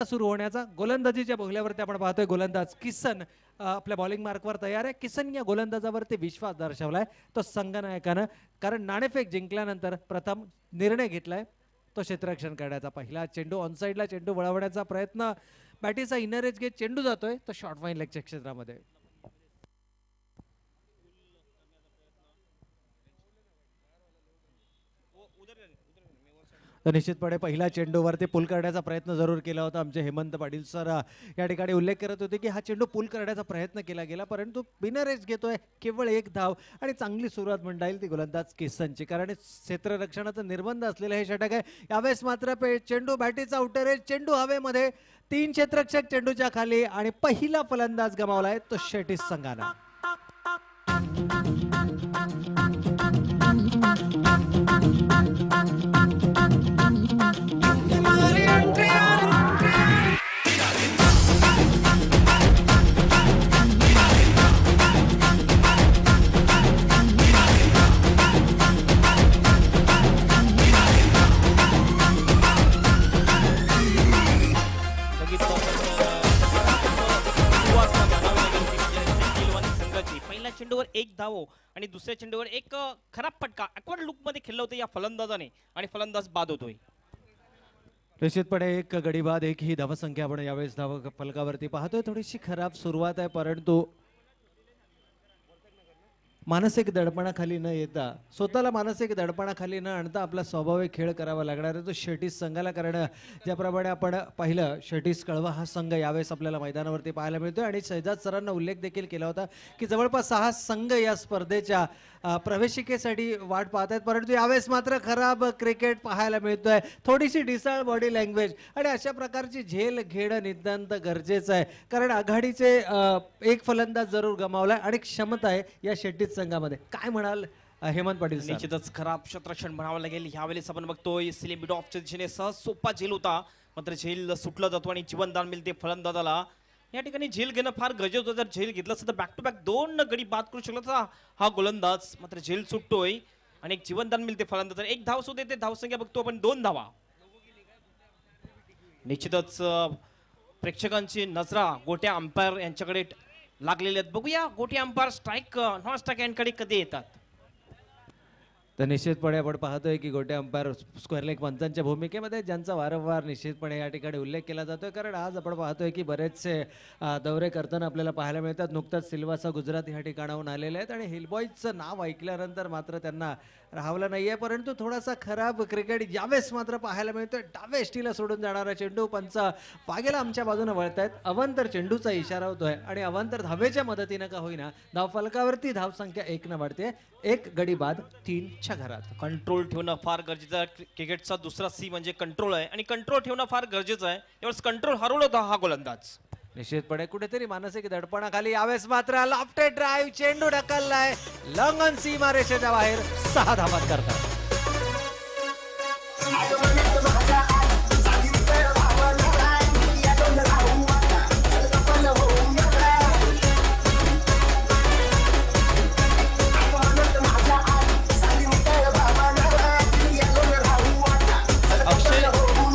सुरू होण्याचा गोलंदाजीच्या बोगल्यावरती आपण पाहतोय गोलंदाज किसन आपल्या बॉलिंग मार्कवर तयार आहे. किसन या गोलंदाजावरती विश्वास दर्शवलाय तो संघनायकानं, कारण नाणेफेक जिंकल्यानंतर प्रथम निर्णय घेतलाय तो क्षेत्ररक्षण करण्याचा. पहिला चेंडू ऑनसाइडला चेंडू वळवण्याचा प्रयत्न, बॅटीचा इनर एज घेत चेंडू जातोय तो शॉर्ट फाईन लेगच्या क्षेत्रामध्ये. तर निश्चितपणे पहिल्या चेंडूवरती पुल करण्याचा प्रयत्न जरूर केला होता. आमचे हेमंत पाटील सर या ठिकाणी उल्लेख करत होते की हा चेंडू पुल करण्याचा प्रयत्न केला गेला, परंतु बिनर एज घेतोय केवळ एक धाव आणि चांगली सुरुवात म्हणता येईल ती गोलंदाज किसनची, कारण क्षेत्ररक्षणाचा निर्बंध असलेलं हे षटक आहे. यावेळेस मात्र चेंडू बॅटीचा आउटर एज, चेंडू हवेमध्ये, 3 क्षेत्ररक्षक चेंडूच्या खाली आणि पहिला फलंदाज गमावलाय तो शेट्टी संघानं. पहिल्या चेंडूवर एक धाव आणि दुसऱ्या चेंडूवर एक खराब फटका ॲक्वर्ड लुक मध्ये खेळला होता या फलंदाजाने आणि फलंदाज बाद होतोय. निश्चितपणे एक गडी बाद, एक ही धावसंख्या आपण यावेळेस धाव फलकावरती पाहतोय. थोडीशी खराब सुरुवात आहे, परंतु मानसिक दडपणाखाली न येता, स्वतःला मानसिक दडपणाखाली न आणता आपला स्वाभाविक खेळ करावा लागणार आहे तो शेट्टीस संघाला. कारण ज्याप्रमाणे आपण पाहिलं शेट्टीस कळवा हा संघ यावेळेस आपल्याला मैदानावरती पाहायला मिळतोय आणि शहजाद सरांना उल्लेख देखील केला होता की जवळपास 6 संघ या स्पर्धेच्या प्रवेशिकेसाठी वाट पाहत आहेत, परंतु यावेळेस मात्र खराब क्रिकेट पाहायला मिळतोय. थोडीशी डिसाळ बॉडी लँग्वेज आणि अशा प्रकारची झेल घेणं नितांत गरजेचं आहे, कारण आघाडीचे एक फलंदाज जरूर गमावलाय आणि क्षमता आहे या शेट्टी संघामध्ये. काय म्हणाल हेमंत पाटील? निश्चितच खराब क्षेत्ररक्षण म्हणावं लागेल. यावेळेस आपण बघतोय सिलेम मिड ऑफच्या दिशेने सहज सोपा झेल होता, मात्र झेल सुटला जातो आणि जीवनदान मिळते फलंदाजाला. या ठिकाणी झेल घेणं फार गरजेचं होतं. जर झेल घेतलं असतं तर बॅक टू बॅक 2 गडी बाद करू शकला होता हा गोलंदाज, मात्र झेल सुटतोय आणि एक जीवनदान मिळते फलंदाजाला. एक धाव सुद्धा येते, धावसंख्या बघतो आपण 2 धावा. निश्चितच प्रेक्षकांची नजरा गोट्या अंपायर यांच्याकडे लागलेले आहेत. बघूया गोट्या अंपायर स्ट्राईक नॉन स्ट्राईक यांकडे कधी येतात. तर निश्चितपणे आपण पाहतोय की गोट्या अंपायर स्क्वेअर लेग पंचांच्या भूमिकेमध्ये ज्यांचा वारंवार निश्चितपणे या ठिकाणी उल्लेख केला जातोय, कारण आज आपण पाहतोय की बरेचसे दौरे करताना आपल्याला पाहायला मिळतात. नुकताच सिल्वासा गुजरात या ठिकाणाहून आलेले आहेत आणि हिलबॉयचं नाव ऐकल्यानंतर मात्र त्यांना राहवलं नाहीये, परंतु थोडासा खराब क्रिकेट यावेळेस मात्र पाहायला मिळतोय. डावे एष्टीला सोडून जाणारा चेंडू पंच पागेला आमच्या बाजूने वळतायत. अवंतर चेंडूचा इशारा होतोय आणि अवंतर धावेच्या मदतीनं का होईना धाव फलकावरती धावसंख्या 1 न वाढते. 1 गडी बाद 3च्या घरात. कंट्रोल ठेवणं फार गरजेचं आहे. क्रिकेटचा दुसरा सी म्हणजे कंट्रोल आहे आणि कंट्रोल ठेवणं फार गरजेचं आहे. यावेळेस कंट्रोल हरवला होता हा गोलंदाज. निश्चितपणे कुठेतरी मानसिक दडपणाखाली यावेळेस मात्र लॉफ्टेड ड्राईव्ह, चेंडू ढकललाय लंगन सीमारेषेच्या बाहेर. 6 धावा करतात.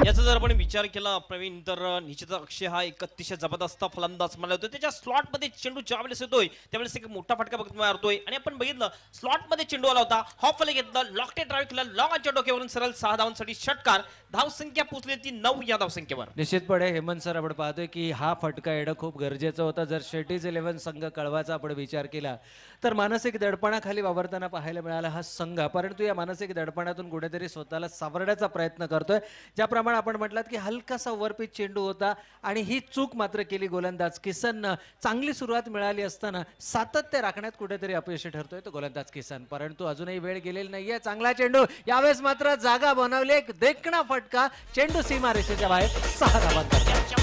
याचा जर आपण विचार केला प्रवीण, तर निश्चितच अक्षय हा एक अतिशय जबरदस्त फलंदाज मला होतो. त्याच्या स्लॉट मध्ये चेंडू ज्यावेळेस येतोय त्यावेळेस एक मोठा फटका मारतोय आणि आपण बघितलं स्लॉट मध्ये चेंडू आला होता, हॉफ मध्ये घेतलं, लॉफ्टेड ड्राईव्ह केला, लॉंगच्या डोक्यावरून सरळ 6 धावांसाठी षटकार. धावसंख्या पोहोचली ती 9 या धावसंख्येवर. निश्चितपणे हेमंत सर आपण पाहतोय की हा फटका येणं खूप गरजेचं होतं. जर शेट्टीज 11 संघ कळवाचा आपण विचार केला तर मानसिक दडपणाखाली वावरताना पाहायला मिळाला हा संघ, परंतु या मानसिक दडपणातून कुठेतरी स्वतःला सावरण्याचा प्रयत्न करतोय. ज्याप्रमाणे आपण म्हटलात की हलकासा ओव्हरपिच चेंडू होता आणि ही चूक मात्र केली गोलंदाज किसननं. चांगली सुरुवात मिळाली असताना सातत्य राखण्यात कुठेतरी अपयशी ठरतोय तो गोलंदाज किसन, परंतु अजूनही वेळ गेलेली नाहीये. चांगला चेंडू यावेळेस मात्र जागा बनवली, एक देखणा फटका, चेंडू सीमारेषेच्या बाहेर. 6 धावा करतात.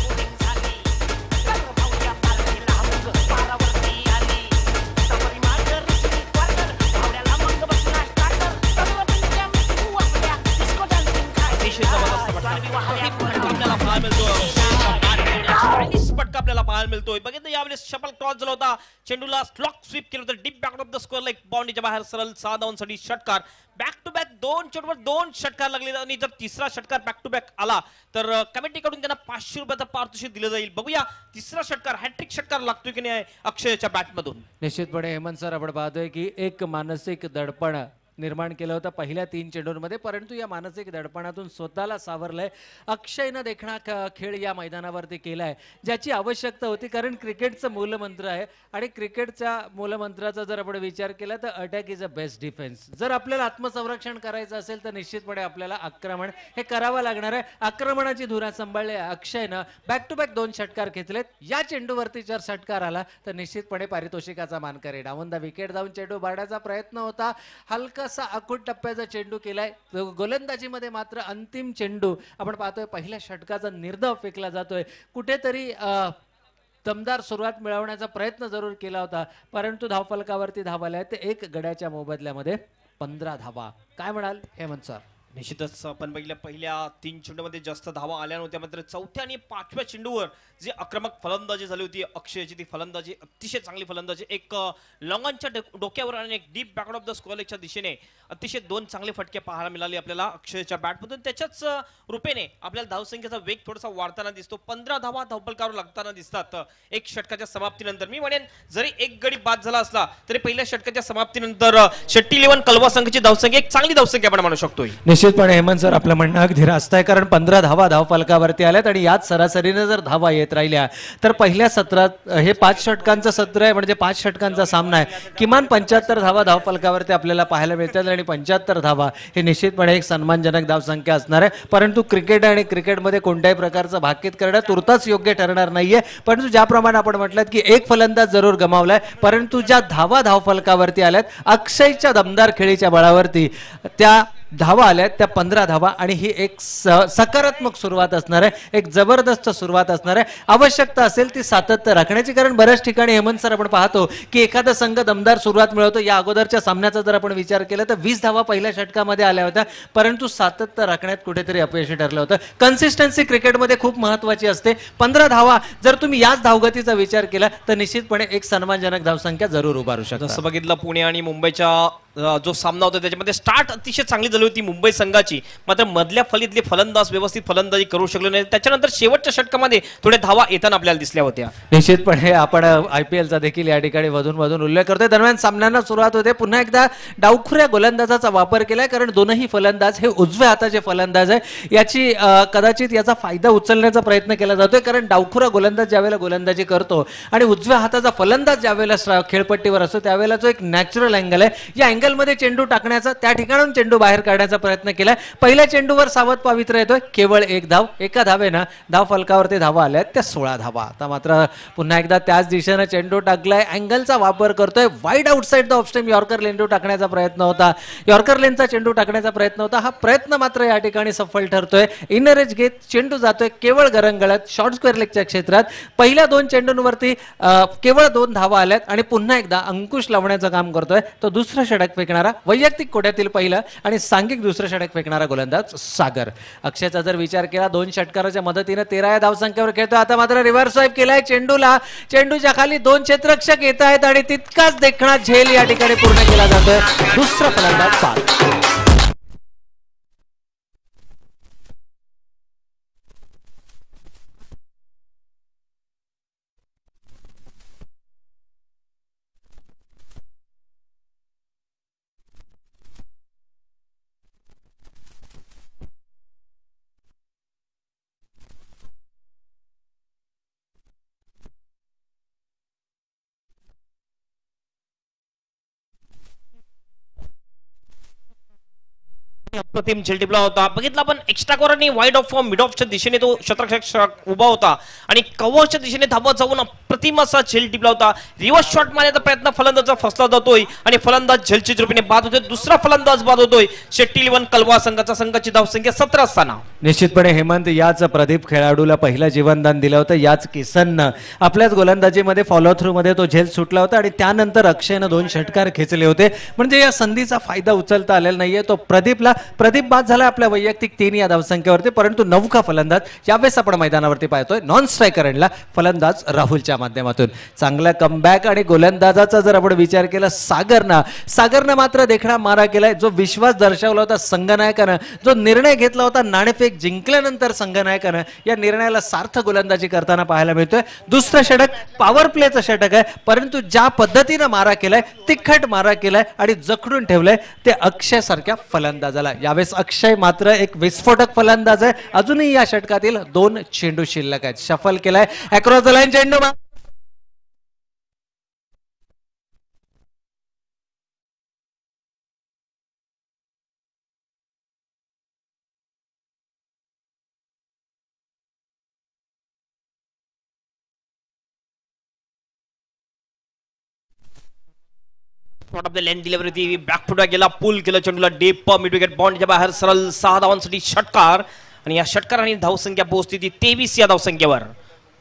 आपल्याला पाहायला मिळतोय. बघितलं यावेळेस शपल क्रॉस झाला होता, चेंडूला स्लॉक स्वीप केलं होतं deep back of the square like बाउंड्रीच्या बाहेर सरळ 6 धावांसाठी षटकार. बॅक टू बॅक 2 चेंडूवर 2 षटकार लागले आणि जर तिसरा षटकार बॅक टू बॅक आला तर कमिटीकडून त्यांना 500 रुपयाचं पारितोषिक दिलं जाईल. बघूया तिसरा षटकार हॅट्रिक षटकार लागतोय की नाही अक्षयच्या बॅटमधून. निश्चितपणे हेमंत सर आपण पाहतोय की एक मानसिक दडपण निर्माण केलं होतं पहिल्या 3 चेंडूंमध्ये, परंतु या मानसिक दडपणातून स्वतःला सावरलंय. अक्षयनं देखणा खेळ या मैदानावरती केलाय ज्याची आवश्यकता होती, कारण क्रिकेटचं मूलमंत्र आहे आणि क्रिकेटच्या मूलमंत्राचा जर आपण विचार केला तर attack is a best defence. जर आपल्याला आत्मसंरक्षण करायचं असेल तर निश्चितपणे आपल्याला आक्रमण हे करावं लागणार आहे. आक्रमणाची धुरा सांभाळली अक्षयनं, बॅक टू बॅक 2 षटकार घेतलेत. या चेंडूवरती जर षटकार आला तर निश्चितपणे पारितोषिकाचा मान करेल. डाऊन द विकेट जाऊन चेंडू बाळाचा प्रयत्न होता, हलका आखूट टप्प्याचा चेंडू केलाय. गोलंदाजीमध्ये मात्र अंतिम चेंडू आपण पाहतोय पहिल्या षटकाचा निर्धाव फेकला जातोय. कुठेतरी दमदार सुरुवात मिळवण्याचा प्रयत्न जरूर केला होता, परंतु धावफलकावरती धाव आल्या ते 1 गड्याच्या मोबदल्यामध्ये 15 धावा. काय म्हणाल हेमंत सर? निश्चितच आपण बघितलं पहिल्या 3 चेंडूमध्ये जास्त धावा आल्या नव्हत्या, मात्र चौथ्या आणि 5व्या चेंडूवर जी आक्रमक फलंदाजी झाली होती अक्षयची, ती फलंदाजी अतिशय चांगली फलंदाजी. एक लॉंगॉनच्या डोक्यावर आणि एक डीप बॅक ऑफ द स्क्वेअरच्या दिशेने अतिशय 2 चांगले फटके पाहायला मिळाले आपल्याला अक्षयच्या बॅटमधून. त्याच्याच रूपेने आपल्याला धावसंख्येचा वेग थोडासा वाढताना दिसतो. 15 धावा धावफलकावर लागताना दिसतात एक षटकाच्या समाप्तीनंतर. मी म्हणेन जरी एक गडी बाद झाला असला तरी पहिल्या षटकाच्या समाप्तीनंतर शेट्टी 11 कलवा संघाची धावसंख्या एक चांगली धावसंख्या आपण म्हणू शकतोय. निश्चितपणे हेमंत सर आपलं म्हणणं अगदी रास्त आहे, कारण 15 धावा धावफलकावरती आल्यात आणि याच सरासरीने जर धावा येत राहिल्या तर पहिल्या सत्रात हे 5 षटकांचं सत्र आहे, म्हणजे 5 षटकांचा सामना आहे. किमान 75 धावा धावफलकावरती आपल्याला पाहायला मिळतात आणि 75 धावा हे निश्चितपणे एक सन्मानजनक धावसंख्या असणार आहे. परंतु क्रिकेट आणि क्रिकेटमध्ये कोणत्याही प्रकारचं भाकीत करणं तुर्तास योग्य ठरणार नाहीये. परंतु ज्याप्रमाणे आपण म्हटलं की एक फलंदाज जरूर गमावलाय, परंतु ज्या धावा धावफलकावरती आल्यात अक्षयच्या दमदार खेळीच्या बळावरती त्या धावा आल्यात त्या 15 धावा, आणि ही एक सकारात्मक सुरुवात असणार आहे, एक जबरदस्त सुरुवात असणार आहे. आवश्यकता असेल ती सातत्य राखण्याची, कारण बऱ्याच ठिकाणी हेमंत सर आपण पाहतो की एखादा संघ दमदार सुरुवात मिळवतो. या अगोदरच्या सामन्याचा जर आपण विचार केला तर 20 धावा पहिल्या षटकामध्ये आल्या होत्या, परंतु सातत्य राखण्यात कुठेतरी अपयशी ठरलं होतं. कन्सिस्टन्सी क्रिकेटमध्ये खूप महत्वाची असते. 15 धावा जर तुम्ही याच धावगतीचा विचार केला तर निश्चितपणे एक सन्मानजनक धावसंख्या जरूर उभारू शकता. जसं बघितलं पुणे आणि मुंबईच्या जो सामना होता त्याच्यामध्ये स्टार्ट अतिशय चांगली झाली होती मुंबई संघाची, मात्र मधल्या फलीतले फलंदाज व्यवस्थित फलंदाजी करू शकले नाही. त्याच्यानंतर शेवटच्या षटकामध्ये थोड्या धावा येताना आपल्याला दिसल्या होत्या. निश्चितपणे आपण IPLचा देखील या ठिकाणी मधून उल्लेख करतोय. दरम्यान सामन्यांना सुरुवात होते. पुन्हा एकदा डावखुऱ्या गोलंदाजाचा वापर केलाय, कारण दोनही फलंदाज हे उजव्या हाताचे फलंदाज आहे. याची कदाचित याचा फायदा उचलण्याचा प्रयत्न केला जातोय, कारण डावखुरा गोलंदाज ज्यावेळेला गोलंदाजी करतो आणि उजव्या हाताचा फलंदाज ज्यावेळेला खेळपट्टीवर असतो त्यावेळेला जो एक नॅचरल अँगल आहे, या अँगल मध्ये चेंडू टाकण्याचा, त्या ठिकाणून चेंडू बाहेर काढण्याचा प्रयत्न केलाय. पहिल्या चेंडूवर सावध पावित्र्य येतोय, केवळ 1 धाव. एका धावेनं धाव फलकावरती धावा आल्यात त्या 16 धावा. आता मात्र पुन्हा एकदा त्याच दिशेनं चेंडू टाकलाय, अँगलचा वापर करतोय. Wide outside the off stump yorker लेंडू टाकण्याचा प्रयत्न होता, यॉर्कर लेनचा चेंडू टाकण्याचा प्रयत्न होता. हा प्रयत्न मात्र या ठिकाणी सफल ठरतोय. इनर एज घेत चेंडू जातोय केवळ गरंगळत शॉर्ट स्क्वेअर लेगच्या क्षेत्रात. पहिल्या 2 चेंडूंवरती केवळ 2 धावा आल्यात आणि पुन्हा एकदा अंकुश लावण्याचं काम करतोय तो दुसरा षटक फेकणारा वैयक्तिक कोट्यातील पहिलं आणि सांघिक दुसरं षटक फेकणारा गोलंदाज सागर. अक्षयचा जर विचार केला 2 षटकाराच्या मदतीने 13 या धावसंख्येवर खेळतोय. आता मात्र रिव्हर्स स्वाईप केलाय चेंडूला, चेंडूच्या खाली 2 क्षेत्ररक्षक येत आहेत आणि तितकाच देखणा झेल या ठिकाणी पूर्ण केला जातोय. दुसरा फलंदाज बाद. अप्रतिम झेल टिपला होता. बघितला आपण एक्स्ट्रा कव्हर आणि वाईड ऑफ मिड ऑफच्या दिशेने तो क्षेत्ररक्षक उभा होता आणि कव्हरच्या दिशेने धावत जाऊन अप्रतिम असा झेल टिपला होता. रिव्हर्स शॉट मारण्याचा प्रयत्न फलंदाजा फसला जातोय आणि फलंदाज झेलच्या रूपाने बाद होतोय. दुसरा फलंदाज बाद होतोय. शेट्टी 11 कलवा संघाची धावसंख्या 17 असताना निश्चितपणे हेमंत याच प्रदीप खेळाडूला पहिलं जीवनदान दिलं होतं. याच किसननं आपल्याच गोलंदाजीमध्ये फॉलो थ्रू मध्ये तो झेल सुटला होता आणि त्यानंतर अक्षयनं 2 षटकार खेचले होते. म्हणजे या संधीचा फायदा उचलता आलेला नाहीये. तो प्रदीप बाद झाला आपल्या वैयक्तिक 3 या धावसंख्येवरती, परंतु नवखा फलंदाज यावेळेस आपण मैदानावरती पाहतोय. नॉन स्ट्रायकर एंडला फलंदाज राहुल माध्यमातून चांगला कमबॅक आणि गोलंदाजाचा जर आपण विचार केला सागरनं मात्र देखणा मारा केलाय. जो विश्वास दर्शवला होता संघनायकानं, जो निर्णय घेतला होता नाणेफेक जिंकल्यानंतर संघनायकानं, या निर्णयाला सार्थ गोलंदाजी करताना पाहायला मिळतोय. दुसरं षटक पॉवर प्लेचं षटक आहे, परंतु ज्या पद्धतीनं मारा केलाय, तिखट मारा केलाय आणि जखडून ठेवलंय ते अक्षय सारख्या फलंदाजाला. यावेळेस अक्षय मात्र एक विस्फोटक फलंदाज आहे. अजूनही या षटकातील 2 चेंडू शिल्लक आहेत. शफल केलाय अक्रॉस द लाईन चेंडू. Shot of the length delivery होती, बॅक फुटा गेला, पुल केलं चेंडूला डीप मिड विकेट बॉन्डच्या बाहेर सरळ 6 धावांसाठी षटकार आणि या षटकाराने धावसंख्या पोहोचली ती 23 या धावसंख्येवर.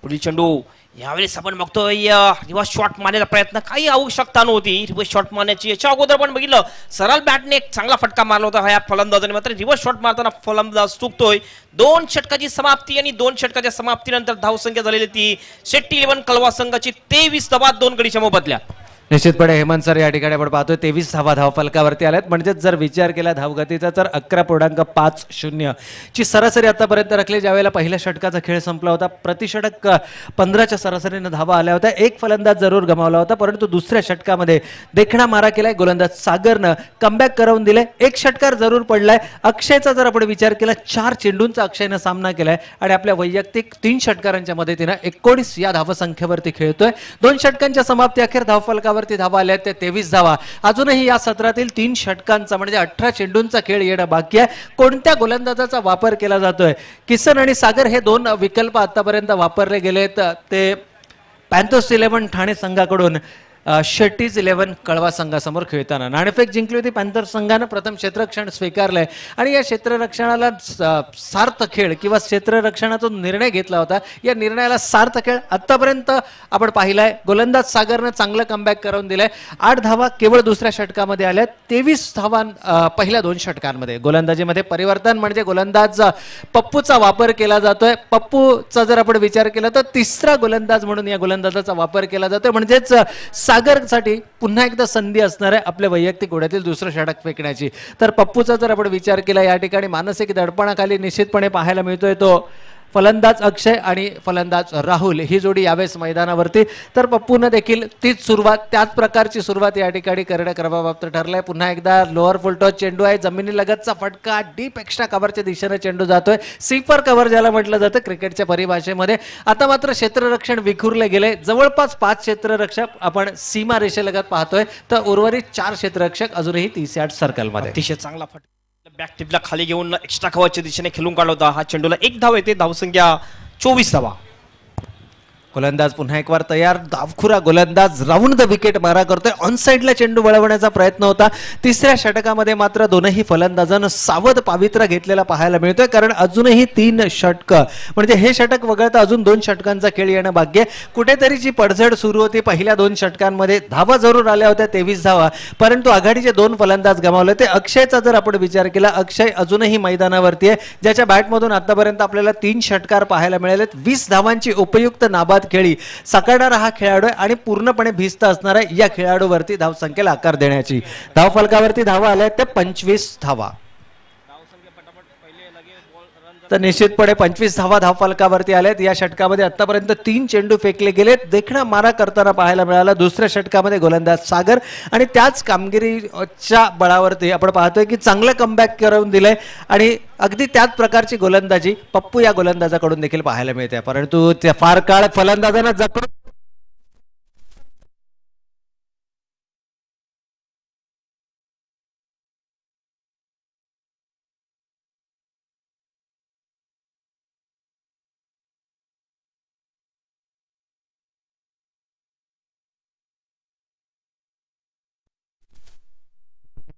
पुढील चेंडू यावेळेस आपण बघतोय रिव्हर्स शॉट मारण्याचा प्रयत्न, काही आवश्यकता नव्हती रिव्हर्स शॉट मारण्याची. याच्या अगोदर पण बघितलं सरळ बॅटने एक चांगला फटका मारला होता ह्या फलंदाजाने, मात्र रिव्हर्स शॉट मारताना फलंदाज चुकतोय. 2 षटकाची समाप्ती आणि 2 षटकाच्या समाप्तीनंतर धावसंख्या झालेली ती शेट्टी 11 कलवा संघाची 23 धावा 2 गडीच्या मोबदल्यात. निश्चितपणे हेमंत सर या ठिकाणी आपण पाहतोय 23 धावा धावफलकावरती आल्यात. म्हणजे जर विचार केला धावगतीचा तर 11.50 ची सरासरी आतापर्यंत राखली. ज्यावेळेला पहिल्या षटकाचा खेळ संपला होता प्रतिषटक 15च्या सरासरीने धावा आल्या होत्या. एक फलंदाज जरूर गमावला होता, परंतु दुसऱ्या षटकामध्ये देखणा मारा केलाय गोलंदाज सागरनं, कमबॅक करून दिले. एक षटकार जरूर पडलाय. अक्षयचा जर आपण विचार केला 4 चेंडूंचा अक्षयनं सामना केलाय आणि आपल्या वैयक्तिक 3 षटकारांच्या मदतीनं 19 या धावसंख्येवरती खेळतोय. 2 षटकांच्या समाप्ती अखेर धावफलकावर धावा आल्या त्या 23 धावा. अजूनही या सत्रातील 3 षटकांचा म्हणजे 18 चेंडूंचा खेळ येणं बाकी आहे. कोणत्या गोलंदाजाचा वापर केला जातोय? किसन आणि सागर हे 2 विकल्प आतापर्यंत वापरले गेलेत. ते पॅन्थर्स 11 ठाणे संघाकडून शेट्टीज 11 कळवा संघासमोर खेळताना नाणेफेक जिंकली होती. पॅन्थर संघानं प्रथम क्षेत्ररक्षण स्वीकारलंय आणि या क्षेत्ररक्षणाला सार्थ खेळ किंवा क्षेत्ररक्षणाचा निर्णय घेतला होता. या निर्णयाला सार्थ खेळ आतापर्यंत आपण पाहिलाय. गोलंदाज सागरनं चांगलं कमबॅक करून दिलंय. 8 धावा केवळ दुसऱ्या षटकामध्ये आल्या. 23 धावा पहिल्या 2 षटकांमध्ये. गोलंदाजीमध्ये परिवर्तन म्हणजे गोलंदाज पप्पूचा वापर केला जातोय. पप्पूचा जर आपण विचार केला तर 3रा गोलंदाज म्हणून या गोलंदाजाचा वापर केला जातोय. म्हणजेच सागरसाठी पुन्हा एकदा संधी असणार आहे आपल्या वैयक्तिक घोड्यातील दुसरं षटक फेकण्याची. तर पप्पूचा जर आपण विचार केला या ठिकाणी मानसिक दडपणाखाली निश्चितपणे पाहायला मिळतोय तो फलंदाज अक्षय आणि फलंदाज राहुल ही जोडी यावेळेस मैदानावरती. तर पप्पूनं देखील तीच सुरुवात, त्याच प्रकारची सुरुवात या ठिकाणी करण्या क्रमाबाबत ठरलंय. पुन्हा एकदा लोअर फुल टॉस चेंडू आहे, जमिनीलगतचा फटका, डीप एक्स्ट्रा कव्हरच्या दिशेने चेंडू जातोय. सीपर कव्हर ज्याला म्हटलं जातं क्रिकेटच्या परिभाषेमध्ये. आता मात्र क्षेत्ररक्षण विखुरले गेले. जवळपास 5 क्षेत्ररक्षक आपण सीमा रेषेलगत पाहतोय, तर उर्वरित 4 क्षेत्ररक्षक अजूनही 30 यार्ड सर्कलमध्ये. अतिशय चांगला फटका बॅक टिपला खाली घेऊन एक्स्ट्रा कव्हरच्या दिशेने खेळून काढला होता. हा चेंडूला 1 धाव येते. धावसंख्या 24 धावा. गोलंदाज पुन्हा एक वार तयार. डावखुरा गोलंदाज राऊंड द विकेट मारा करतोय. ऑन साइडला चेंडू वळवण्याचा प्रयत्न होता. 3ऱ्या षटकामध्ये मात्र दोनही फलंदाजांना सावध पावित्र्य घेतलेला पाहायला मिळतोय. कारण अजूनही 3 षटक म्हणजे हे षटक वगळता अजून 2 षटकांचा खेळ येणं बाकी आहे. कुठेतरी जी पडझड सुरू होती पहिल्या 2 षटकांमध्ये धावा जरूर आल्या होत्या 23 धावा, परंतु आघाडीचे 2 फलंदाज गमावले. ते अक्षयचा जर आपण विचार केला, अक्षय अजूनही मैदानावरती आहे, ज्याच्या बॅटमधून आतापर्यंत आपल्याला 3 षटकार पाहायला मिळालेत. 20 धावांची उपयुक्त नाबाद खेळी साकारणारा हा खेळाडू आहे आणि पूर्णपणे भिस्त असणार आहे या खेळाडूवरती धावसंख्येला आकार देण्याची. धावफलकावरती धावा आल्या त्या 25 धावा. तर निश्चितपणे 25 धावा धावफलकावरती आल्यात. या षटकामध्ये आतापर्यंत 3 चेंडू फेकले गेलेत. देखणा मारा करताना पाहायला मिळाला दुसऱ्या षटकामध्ये गोलंदाज सागर आणि त्याच कामगिरीच्या बळावरती आपण पाहतोय की चांगलं कमबॅक करून दिलंय आणि अगदी त्याच प्रकारची गोलंदाजी पप्पू या गोलंदाजाकडून देखील पाहायला मिळते. परंतु त्या फार काळ फलंदाजांना जखडून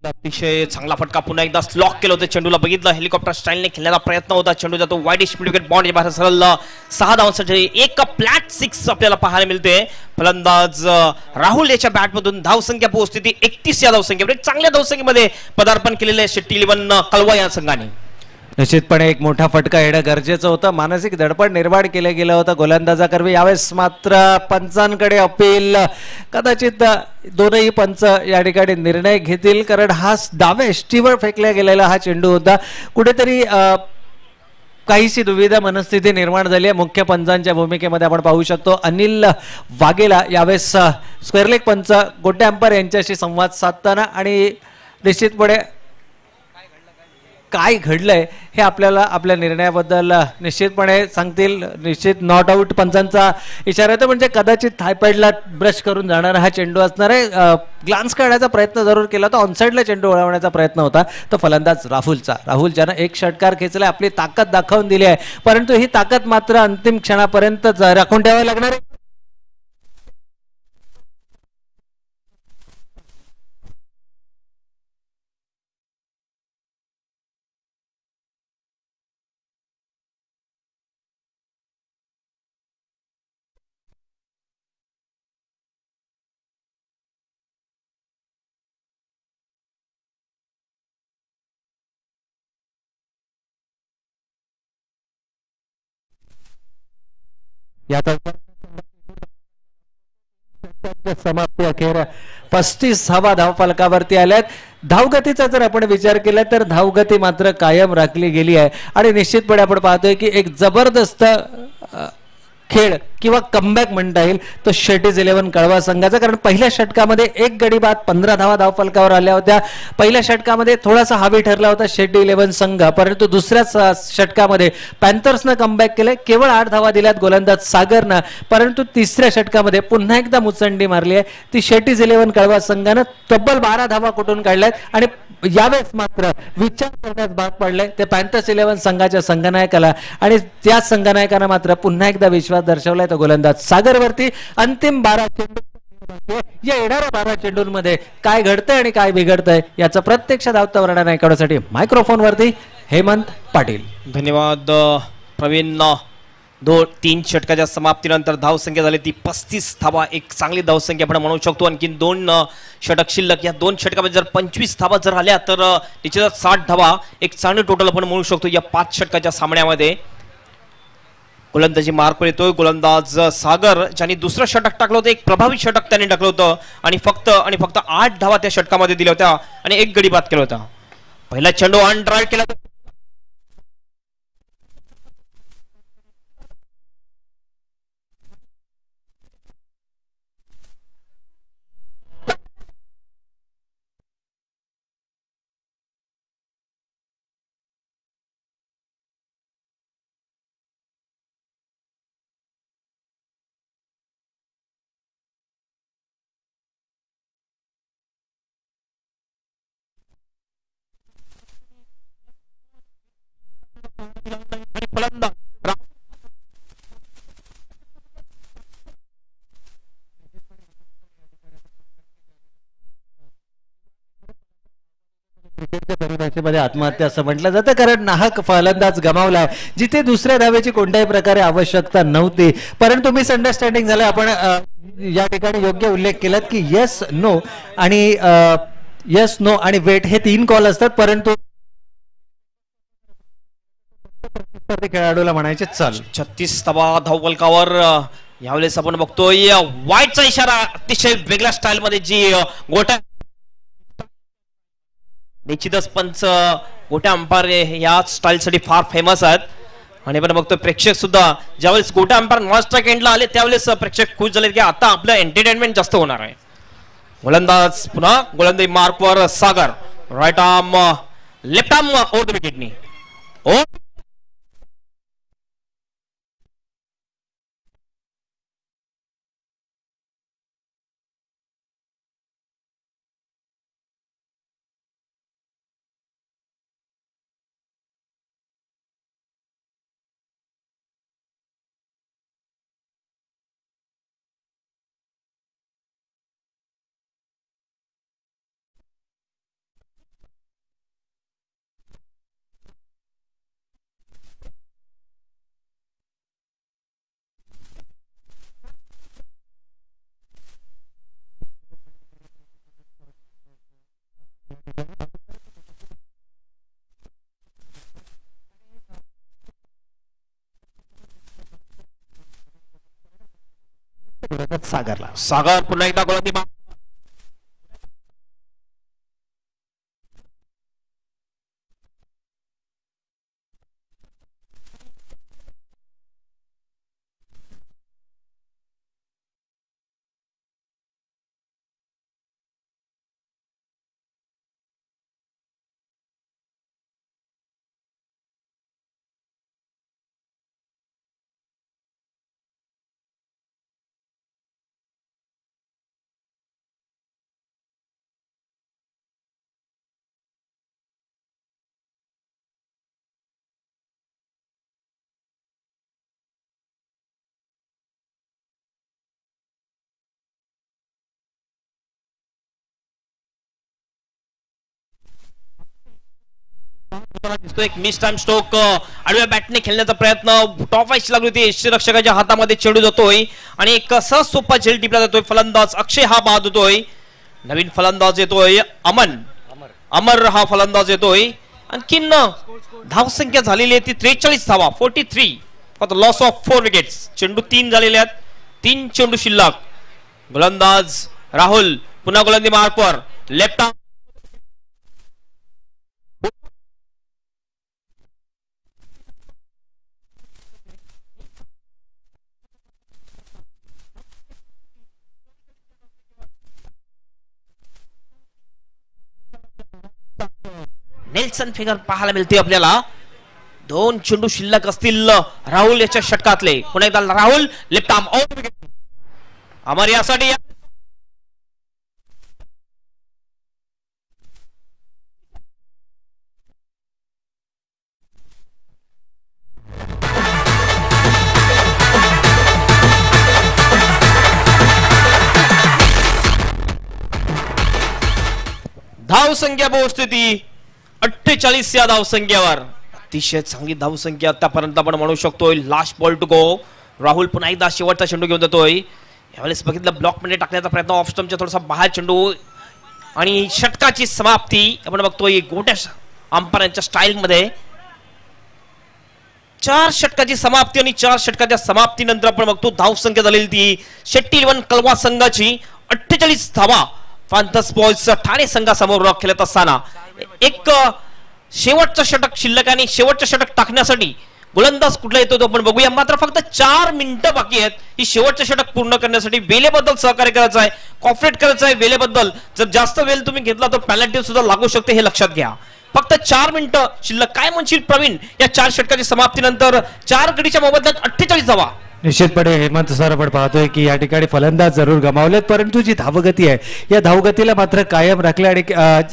अतिशय चांगला फटका. पुन्हा एकदा स्लॉक केलं होतं चेंडूला. बघितलं हेलिकॉप्टर स्टाईलने खेळण्याचा प्रयत्न होता. चेंडू जातो वाईडिश मिड विकेट बॉन्ड बाहेर सरळ 6 धावांसाठी एक फ्लॅट 6 आपल्याला पाहायला मिळते. फलंदाज राहुल याच्या बॅटमधून धावसंख्या पोहोचते ती 31 या धावसंख्येवर. चांगल्या धावसंख्येमध्ये पदार्पण केलेले शेट्टी 11 कलवा या संघाने. निश्चितपणे एक मोठा फटका येणं गरजेचं होतं. मानसिक दडपण निर्माण केलं गेलं होतं गोलंदाजाकरवी. यावेळेस मात्र पंचांकडे अपील. कदाचित दोनही पंच या ठिकाणी निर्णय घेतील, कारण हा डाव्या एष्टीवर फेकला गेलेला हा चेंडू होता. कुठेतरी काहीशी दुविधा मनस्थिती निर्माण झाली आहे मुख्य पंचांच्या भूमिकेमध्ये. आपण पाहू शकतो अनिल वाघेला यावेळेस स्क्वेअर लेग पंच गोटे अंपायर यांच्याशी संवाद साधताना, आणि निश्चितपणे काय घडलंय हे आपल्याला आपल्या निर्णयाबद्दल निश्चितपणे सांगतील. निश्चित नॉट आऊट पंचांचा इशारा येतो, म्हणजे कदाचित थायपॅडला ब्रश करून जाणारा हा चेंडू असणार आहे. ग्लान्स करण्याचा प्रयत्न जरूर केला होता, ऑनसाईडला चेंडू वळवण्याचा प्रयत्न होता तो फलंदाज राहुल ज्यानं एक षटकार खेचलाय, आपली ताकद दाखवून दिली आहे, परंतु ही ताकद मात्र अंतिम क्षणापर्यंत राखून ठेवावी लागणार आहे. समाप्ती अखेर 35 धावा धावफलकावरती आल्यात. धावगतीचा जर आपण विचार केला तर धावगती मात्र कायम राखली गेली आहे, आणि निश्चितपणे आपण पाहतोय की एक जबरदस्त खेळ किंवा कमबॅक म्हणता येईल तो शेटीज 11 कळवा संघाचा. कारण पहिल्या षटकामध्ये एक गडी बाद 15 धावा धावफलकावर आल्या होत्या. पहिल्या षटकामध्ये थोडासा हावी ठरला होता शेटी 11 संघ, परंतु दुसऱ्याच षटकामध्ये पॅन्थर्सनं कमबॅक केले, केवळ 8 धावा दिल्यात गोलंदाज सागरनं. परंतु तिसऱ्या षटकामध्ये पुन्हा एकदा मुसंडी मारली आहे ती शेटीज 11 कळवा संघानं. तब्बल 12 धावा कुठून काढल्यात, आणि यावेळेस मात्र विचार करण्यास भाग पडले ते पॅन्थर्स 11 संघाच्या संघनायकाला, आणि त्या संघनायकानं मात्र पुन्हा एकदा विश्वास दर्शवलाय तो गोलंदाज सागरवरती. अंतिम 12 चेंडू, या येणाऱ्या 12 चेंडूंमध्ये काय घडतंय आणि काय बिघडतंय याचं प्रत्यक्ष धावता वर्णन ऐकण्यासाठी मायक्रोफोनवरती हेमंत पाटील. धन्यवाद प्रवीण. 3 षटकाच्या समाप्तीनंतर धावसंख्या झाली ती 35 धावा, एक चांगली धावसंख्या आपण म्हणू शकतो. आणखीन 2 षटक शिल्लक. या 2 षटकामध्ये जर 25 धावा जर आल्या तर निश्चितच 60 धावा एक चांगली टोटल आपण म्हणू शकतो या 5 षटकाच्या सामन्यामध्ये. गोलंदाजी मार्क येतोय गोलंदाज सागर, ज्यांनी दुसरं षटक टाकलं होतं, एक प्रभावी षटक त्यांनी टाकलं होतं, आणि फक्त 8 धावा त्या षटकामध्ये दिल्या होत्या आणि एक गडी बाद केला होता. पहिला चेंडू ऑन ड्राईव्ह केला. क्रिकेटच्या परिभाषेमध्ये आत्महत्या असं म्हटलं जातं, कारण नाहक फलंदाज गमावलाय जिथे दुसऱ्या धावेची कोणत्याही प्रकारे आवश्यकता नव्हती, परंतु मिसअंडरस्टँडिंग झालं. आपण या ठिकाणी योग्य उल्लेख केलात की येस नो आणि वेट हे 3 कॉल असतात, परंतु खेळाडूला म्हणायचे चल. 36 धावा धावफलकावर यावेळेस आपण बघतोय वाईटचा इशारा अतिशय वेगळ्या स्टाईल मध्ये जी गोट्या. निश्चितच पंच गोट्या अंपायर या स्टाईल साठी फार फेमस आहेत, आणि आपण बघतोय प्रेक्षक सुद्धा ज्यावेळेस गोट्या अंपायर नॉन एंडला आले त्यावेळेस प्रेक्षक खुश झाले की आता आपलं एंटरटेनमेंट जास्त होणार आहे. गोलंदाज पुन्हा गोलंदाजी मार्कवर Sagar, right arm left arm over the विकेटनी. सागरला. सागर पुन्हा एकदा गोलंदाजी दिसतो. एक मिस टाइम स्ट्रोक आडव्या बॅटने खेळण्याचा प्रयत्न टॉप व्हायची लागली होती. यष्टीरक्षकाच्या हातामध्ये चेंडू जातोय आणि एक सहज सोपा झेल टिपला जातोय. फलंदाज अक्षय हा बाद होतोय. नवीन फलंदाज येतोय अमर हा फलंदाज येतोय. आणखीन धावसंख्या झालेली आहे ती 43 धावा 43 for the loss of 4 wickets. चेंडू 3 झालेले आहेत. 3 चेंडू शिल्लक. गोलंदाज राहुल पुन्हा गोलंदाजी मार्कवर लेफ्ट आर्म नेल्सन फिगर पाहायला मिळते आपल्याला. 2 चेंडू शिल्लक असतील राहुल याच्या षटकातले. पुन्हा एकदा राहुल लेफ्ट आर्म आउट. अमर यासाठी धावसंख्या पोहोचते 48 या धावसंख्येवर. अतिशय चांगली धावसंख्या आतापर्यंत आपण म्हणू शकतोय. Last ball to go. Rahul पुन्हा एकदा शेवटचा चेंडू घेऊन जातोय. यावेळेस बघितलं ब्लॉक मध्ये टाकण्याचा प्रयत्न ऑफ स्टंपच्या थोडासा बाहेर चेंडू आणि षटकाची समाप्ती आपण बघतोय गोट्या अंपायरांच्या स्टाईल मध्ये. 4 षटकाची समाप्ती आणि 4 षटकाच्या समाप्तीनंतर आपण बघतो धावसंख्या झालेली ती शेट्टी 11 कलवा संघाची 48 धावा. फॅन्थस बॉयज ठाणे संघासमोर खेळत असताना एक शेवटचं षटक शिल्लक आणि शेवटचं षटक टाकण्यासाठी गोलंदाज कुठला येतो तो आपण बघूया. मात्र फक्त 4 मिनिटं बाकी आहेत ही शेवटचं षटक पूर्ण करण्यासाठी. वेळेबद्दल सहकार्य करायचं आहे, कॉपरेट करायचं आहे वेळेबद्दल. जर जास्त वेळ तुम्ही घेतला तर पेनल्टी सुद्धा लागू शकते हे लक्षात घ्या. फक्त 4 मिनिटं शिल्लक. काय म्हणशील प्रवीण या 4 षटकाची समाप्तीनंतर 4 गडीच्या मोबदल्यात 48 धावा. निश्चितपणे हेमंत सर आपण पाहतोय की या ठिकाणी फलंदाज जरूर गमावलेत परंतु जी धावगती आहे या धावगतीला मात्र कायम राखले. आणि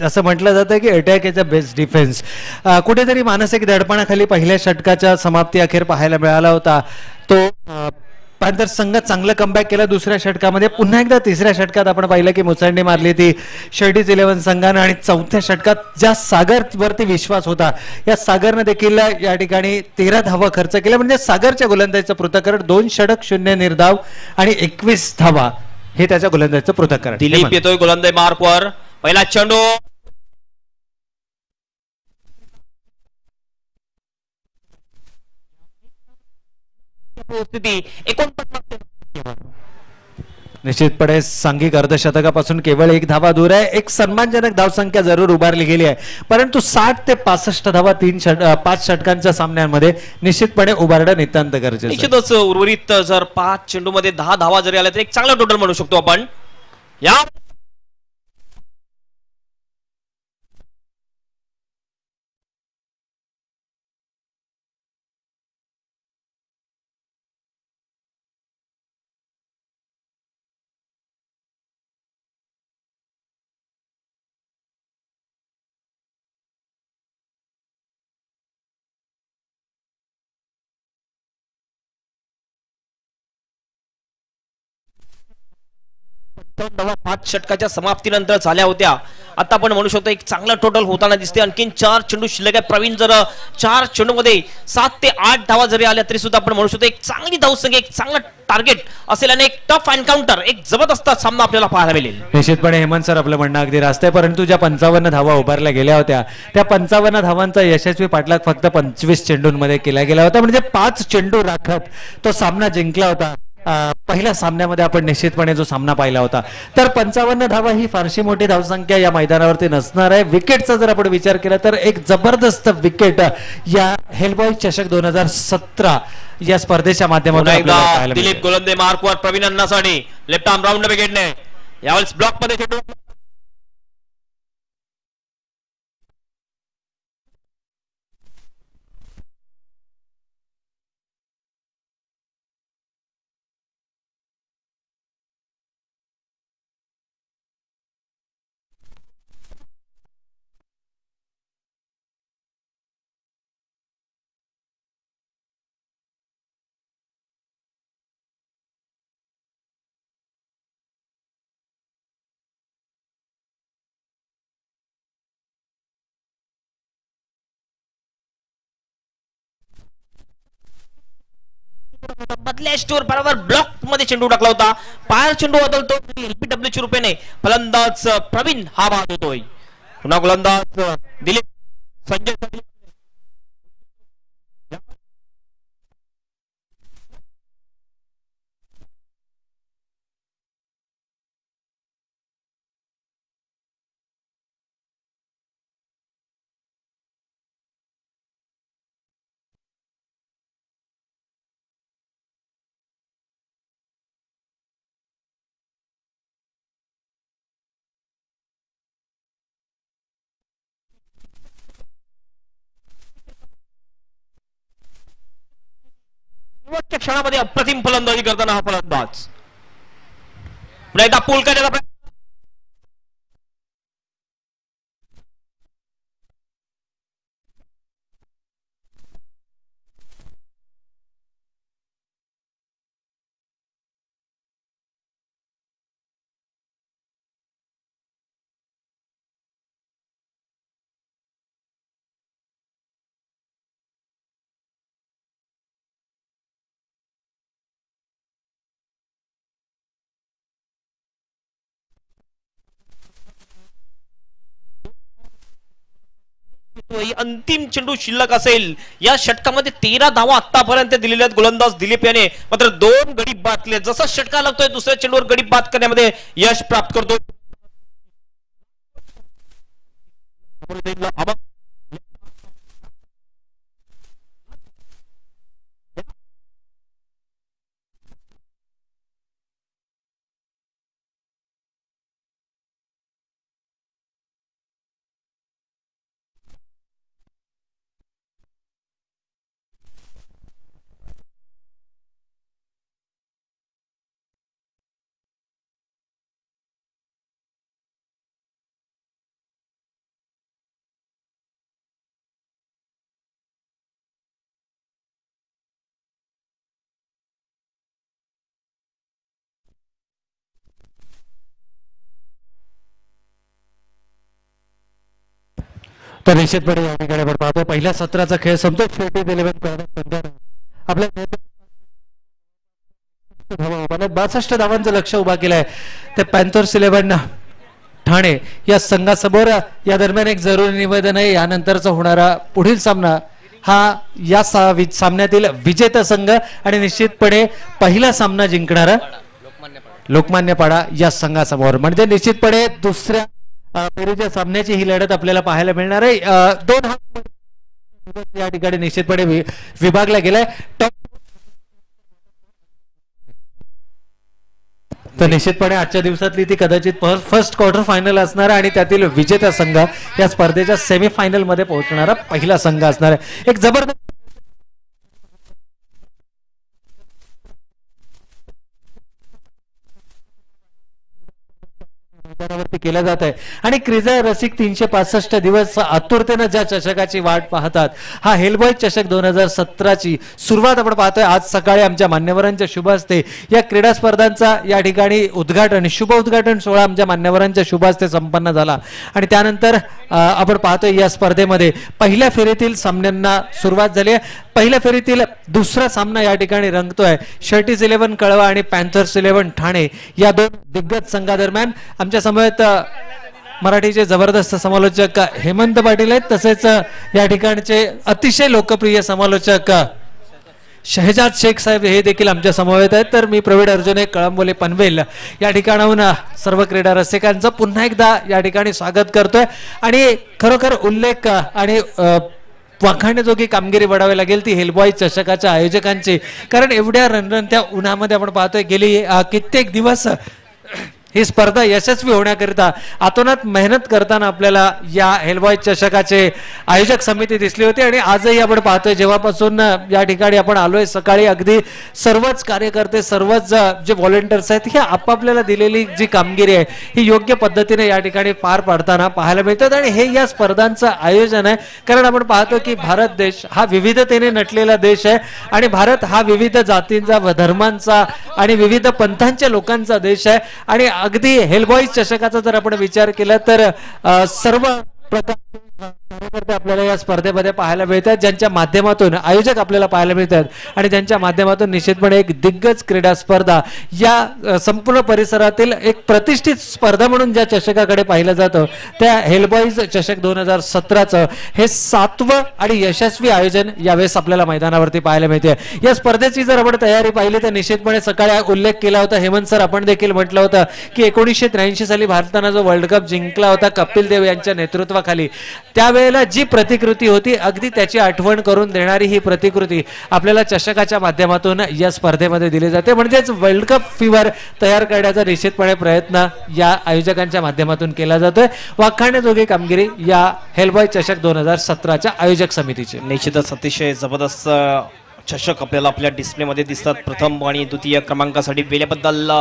असं म्हटलं जातं की attack is a best defence. कुठेतरी मानसिक दडपणाखाली पहिल्या षटकाच्या समाप्ती अखेर पाहायला मिळाला होता. तो पॅन्थर्स संघ चांगलं कमबॅक केलं दुसऱ्या षटकामध्ये. पुन्हा एकदा तिसऱ्या षटकात आपण पाहिलं की मुसंडी मारली ती शेट्टीज 11 संघानं. आणि चौथ्या षटकात ज्या सागरवरती विश्वास होता या सागरनं देखील या ठिकाणी 13 धावा खर्च केल्या. म्हणजे सागरच्या गोलंदाजीचं पृथक्करण 2 षटक 0 निर्धाव आणि 21 धावा हे त्याच्या गोलंदाजीचं पृथक्करण. दिलीप येतोय गोलंदाजी मार्कवर. पहिला चेंडू निश्चितपणे सांघिक अर्धशतकापासून केवळ 1 धावा दूर आहे. एक सन्मानजनक धावसंख्या जरूर उभारली गेली आहे परंतु 60 ते 65 धावा 5 षटकांच्या सामन्यांमध्ये निश्चितपणे उभारणं नितांत गरजेचं. निश्चितच उर्वरित जर 5 चेंडू मध्ये 10 धावा जरी आल्या तर एक चांगला टोटल म्हणू शकतो आपण. या धावा 5 षटकाच्या समाप्तीनंतर झाल्या होत्या. आता आपण म्हणू शकतो एक चांगला टोटल होताना दिसते. आणखीन 4 चेंडू शिल्लक आहे. प्रवीण जर 4 चेंडू मध्ये 7 ते 8 धावा जरी आल्या तरी सुद्धा आपण म्हणू शकतो एक चांगली धावसंख्या एक चांगला टार्गेट असेल आणि एक टफ एन्काउंटर एक जबरदस्त सामना आपल्याला पाहायला मिळेल. निश्चितपणे हेमंत सर आपलं म्हणणं अगदी रास्त आहे परंतु ज्या 55 धावा उभारल्या गेल्या होत्या त्या 55 धावांचा यशस्वी पाठलाग फक्त 25 चेंडूंमध्ये केला गेला होता. म्हणजे 5 चेंडू राखत तो सामना जिंकला होता. पहिल्या सामन्यामध्ये आपण निश्चितपणे जो सामना पाहिला होता. तर 55 धावा ही फारशी मोठी धावसंख्या या मैदानावरती नसणार आहे. विकेटचा जर आपण विचार केला तर एक जबरदस्त विकेट या हेलबॉय चषक 2017 या स्पर्धेच्या माध्यमातून आपल्याला पाहायला मिळते. दिलीप गोलंदे मार्कवर प्रवीण अण्णासाठी लेफ्ट आर्म राऊंड विकेटने यावेळेस ब्लॉक मध्ये चेंडू बदल्या स्टोर बरोबर ब्लॉक मध्ये चेंडू टाकला होता. पायर चेंडू बदलतो एलपीडब्ल्यू च्या रूपाने फलंदाज प्रवीण हा बाद होतोय. पुन्हा गोलंदाज दिलीप संजय शेवटच्या क्षणामध्ये अप्रतिम फलंदाजी करताना हा फलंदाज पुन्हा एकदा पूल करण्याचा प्रयत्न अंतिम चेंडू शिल्लक असेल. या षटकामध्ये 13 धावा आतापर्यंत दिलेल्या आहेत गोलंदाज दिलीप याने. मात्र 2 गडी बाद केले. जसा षटका लागतोय दुसऱ्या चेंडूवर गडी बाद करण्यामध्ये यश प्राप्त करतो. तर निश्चितपणे या ठिकाणी आपण पाहतो पहिल्या सत्राचा खेळ संपतो. शेवटी 11 आपल्या 62 धावांचं लक्ष उभा केलंय. ते पॅन्थर्स 11 ठाणे या संघासमोर. या दरम्यान एक जरुरी निवेदन आहे. यानंतरचा होणारा पुढील सामना हा या सामन्यातील विजेता संघ आणि निश्चितपणे पहिला सामना जिंकणारा लोकमान्यपाडा या संघासमोर. म्हणजे निश्चितपणे दुसऱ्या फेरीच्या सामन्याची ही लढत आपल्याला पाहायला मिळणार आहे. 2 या ठिकाणी निश्चितपणे विभागला गेलाय. तर निश्चितपणे आजच्या दिवसातली ती कदाचित फर्स्ट क्वार्टर फायनल असणार आणि त्यातील विजेता संघ या स्पर्धेच्या सेमीफायनल मध्ये पोहोचणारा पहिला संघ असणार आहे. एक जबरदस्त केला जात आहे आणि क्रिकेट रसिक 365 दिवस आतुरतेने ज्या चषकाची वाट पाहतात. हा हेलबॉय चषक 2017 ची सुरुवात आपण पाहतोय. आज सकाळी आमच्या मान्यवरांच्या शुभ हस्ते या क्रीडा स्पर्धांचा या ठिकाणी उद्घाटन शुभ उद्घाटन सोहळा आमच्या मान्यवरांच्या शुभ हस्ते संपन्न झाला आणि त्यानंतर आपण पाहतोय या स्पर्धेमध्ये पहिल्या फेरीतील सामन्यांना सुरुवात झाली आहे. पहिल्या फेरीतील दुसरा सामना या ठिकाणी रंगतोय. शर्टीज 11 कळवा आणि पॅन्थर्स 11 ठाणे या 2 दिग्गज संघादरम्यान. आमच्या समवेत मराठीचे जबरदस्त समालोचक हेमंत पाटील आहेत. तसेच या ठिकाणचे अतिशय लोकप्रिय समालोचक शहजाद शेख साहेब हे देखील आमच्या समवेत आहेत. तर मी प्रवीण अर्जुने कळंबोली पनवेल या ठिकाणाहून सर्व क्रीडा रसिकांचं पुन्हा एकदा या ठिकाणी स्वागत करतोय आणि खरोखर उल्लेख आणि वाखाणण्याजोगी कामगिरी बढावी लागेल ती हेलबॉय चषकाच्या आयोजकांची. कारण एवढ्या रणरणत्या उन्हामध्ये आपण पाहतोय गेली कित्येक दिवस ही स्पर्धा यशस्वी होण्याकरिता अतोनात मेहनत करताना आपल्याला या हेलबॉय चषकाचे आयोजक समिती दिसली होती. आणि आजही आपण पाहतोय जेव्हापासून या ठिकाणी आपण आलोय सकाळी अगदी सर्वच कार्यकर्ते सर्वच जे व्हॉलेंटियर्स आहेत ही आपापल्याला दिलेली जी कामगिरी आहे ही योग्य पद्धतीने या ठिकाणी पार पाडताना पाहायला मिळतात. आणि हे या स्पर्धांचं आयोजन आहे कारण आपण पाहतो की भारत देश हा विविधतेने नटलेला देश आहे आणि भारत हा विविध जातींचा व धर्मांचा आणि विविध पंथांच्या लोकांचा देश आहे. आणि अगदी हेलबॉय चषकाचा जर आपण विचार केला तर सर्व प्रकारचे कार्यकर्ते आपल्याला या स्पर्धेमध्ये पाहायला मिळतात ज्यांच्या माध्यमातून आयोजक आपल्याला पाहायला मिळतात आणि ज्यांच्या माध्यमातून निश्चितपणे एक दिग्गज क्रीडा स्पर्धा या संपूर्ण परिसरातील एक प्रतिष्ठित स्पर्धा म्हणून ज्या चषकाकडे पाहिलं जातं त्या हेलबॉईज चषक 2017चं हे 7वं आणि यशस्वी आयोजन यावेळेस आपल्याला मैदानावरती पाहायला मिळते. या स्पर्धेची जर आपण तयारी पाहिली तर निश्चितपणे सकाळी उल्लेख केला होता हेमंत सर आपण देखील म्हटलं होतं की 1983 साली भारतानं जो वर्ल्ड कप जिंकला होता कपिल देव यांच्या नेतृत्वाखाली त्यावेळेला जी प्रतिकृती होती अगदी त्याची आठवण करून देणारी ही प्रतिकृती आपल्याला चषकाच्या माध्यमातून या स्पर्धेमध्ये दिली जाते. म्हणजेच वर्ल्ड कप फीवर तयार करण्याचा निश्चितपणे प्रयत्न या आयोजकांच्या माध्यमातून केला जातोय. वाखाणण्याजोगी कामगिरी या हेलबॉय चषक 2017च्या आयोजक समितीची. निश्चितच अतिशय जबरदस्त चषक आपल्याला आपल्या डिस्प्लेमध्ये दिसतात. प्रथम आणि द्वितीय क्रमांकासाठी वेळेबद्दल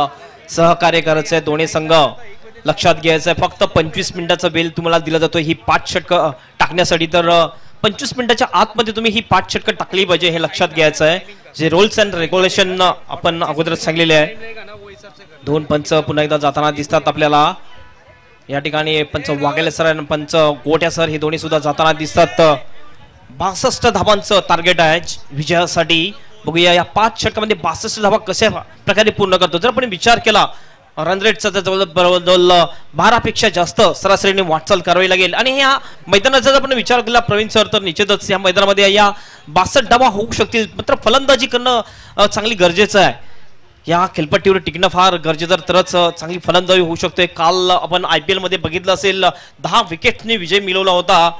सहकार्य करायचं आहे दोन्ही संघ लक्षात घ्यायचं आहे. फक्त 25 मिनिटाचा वेळ तुम्हाला दिला जातो ही 5 षटकं टाकण्यासाठी. तर 25 मिनिटाच्या आतमध्ये तुम्ही ही 5 षटकं टाकली पाहिजे हे लक्षात घ्यायचं आहे. जे रूल्स अँड रेग्युलेशन आपण अगोदरच सांगलेले आहे. दोन पंच पुन्हा एकदा जाताना दिसतात आपल्याला या ठिकाणी. पंच वाघेले सर आणि पंच गोट्या सर हे दोन्ही सुद्धा जाताना दिसतात. 62 धावांचं टार्गेट आहे विजयासाठी. बघूया या 5 षटकामध्ये 62 धावा कशा प्रकारे पूर्ण करतो. जर आपण विचार केला रन रेटचा जवळजवळ 12 पेक्षा जास्त सरासरीने वाटचाल करावी लागेल. आणि ह्या मैदानाचा जर आपण विचार केला प्रवीण सर तर निश्चितच या मैदानामध्ये या 62 धावा होऊ शकतील. मात्र फलंदाजी करणं चांगली गरजेचं आहे. या खेळपट्टीवर टिकणं फार गरजेचं तरच चांगली फलंदाजी होऊ शकते. काल आपण IPL मध्ये बघितलं असेल 10 विकेटने विजय मिळवला होता.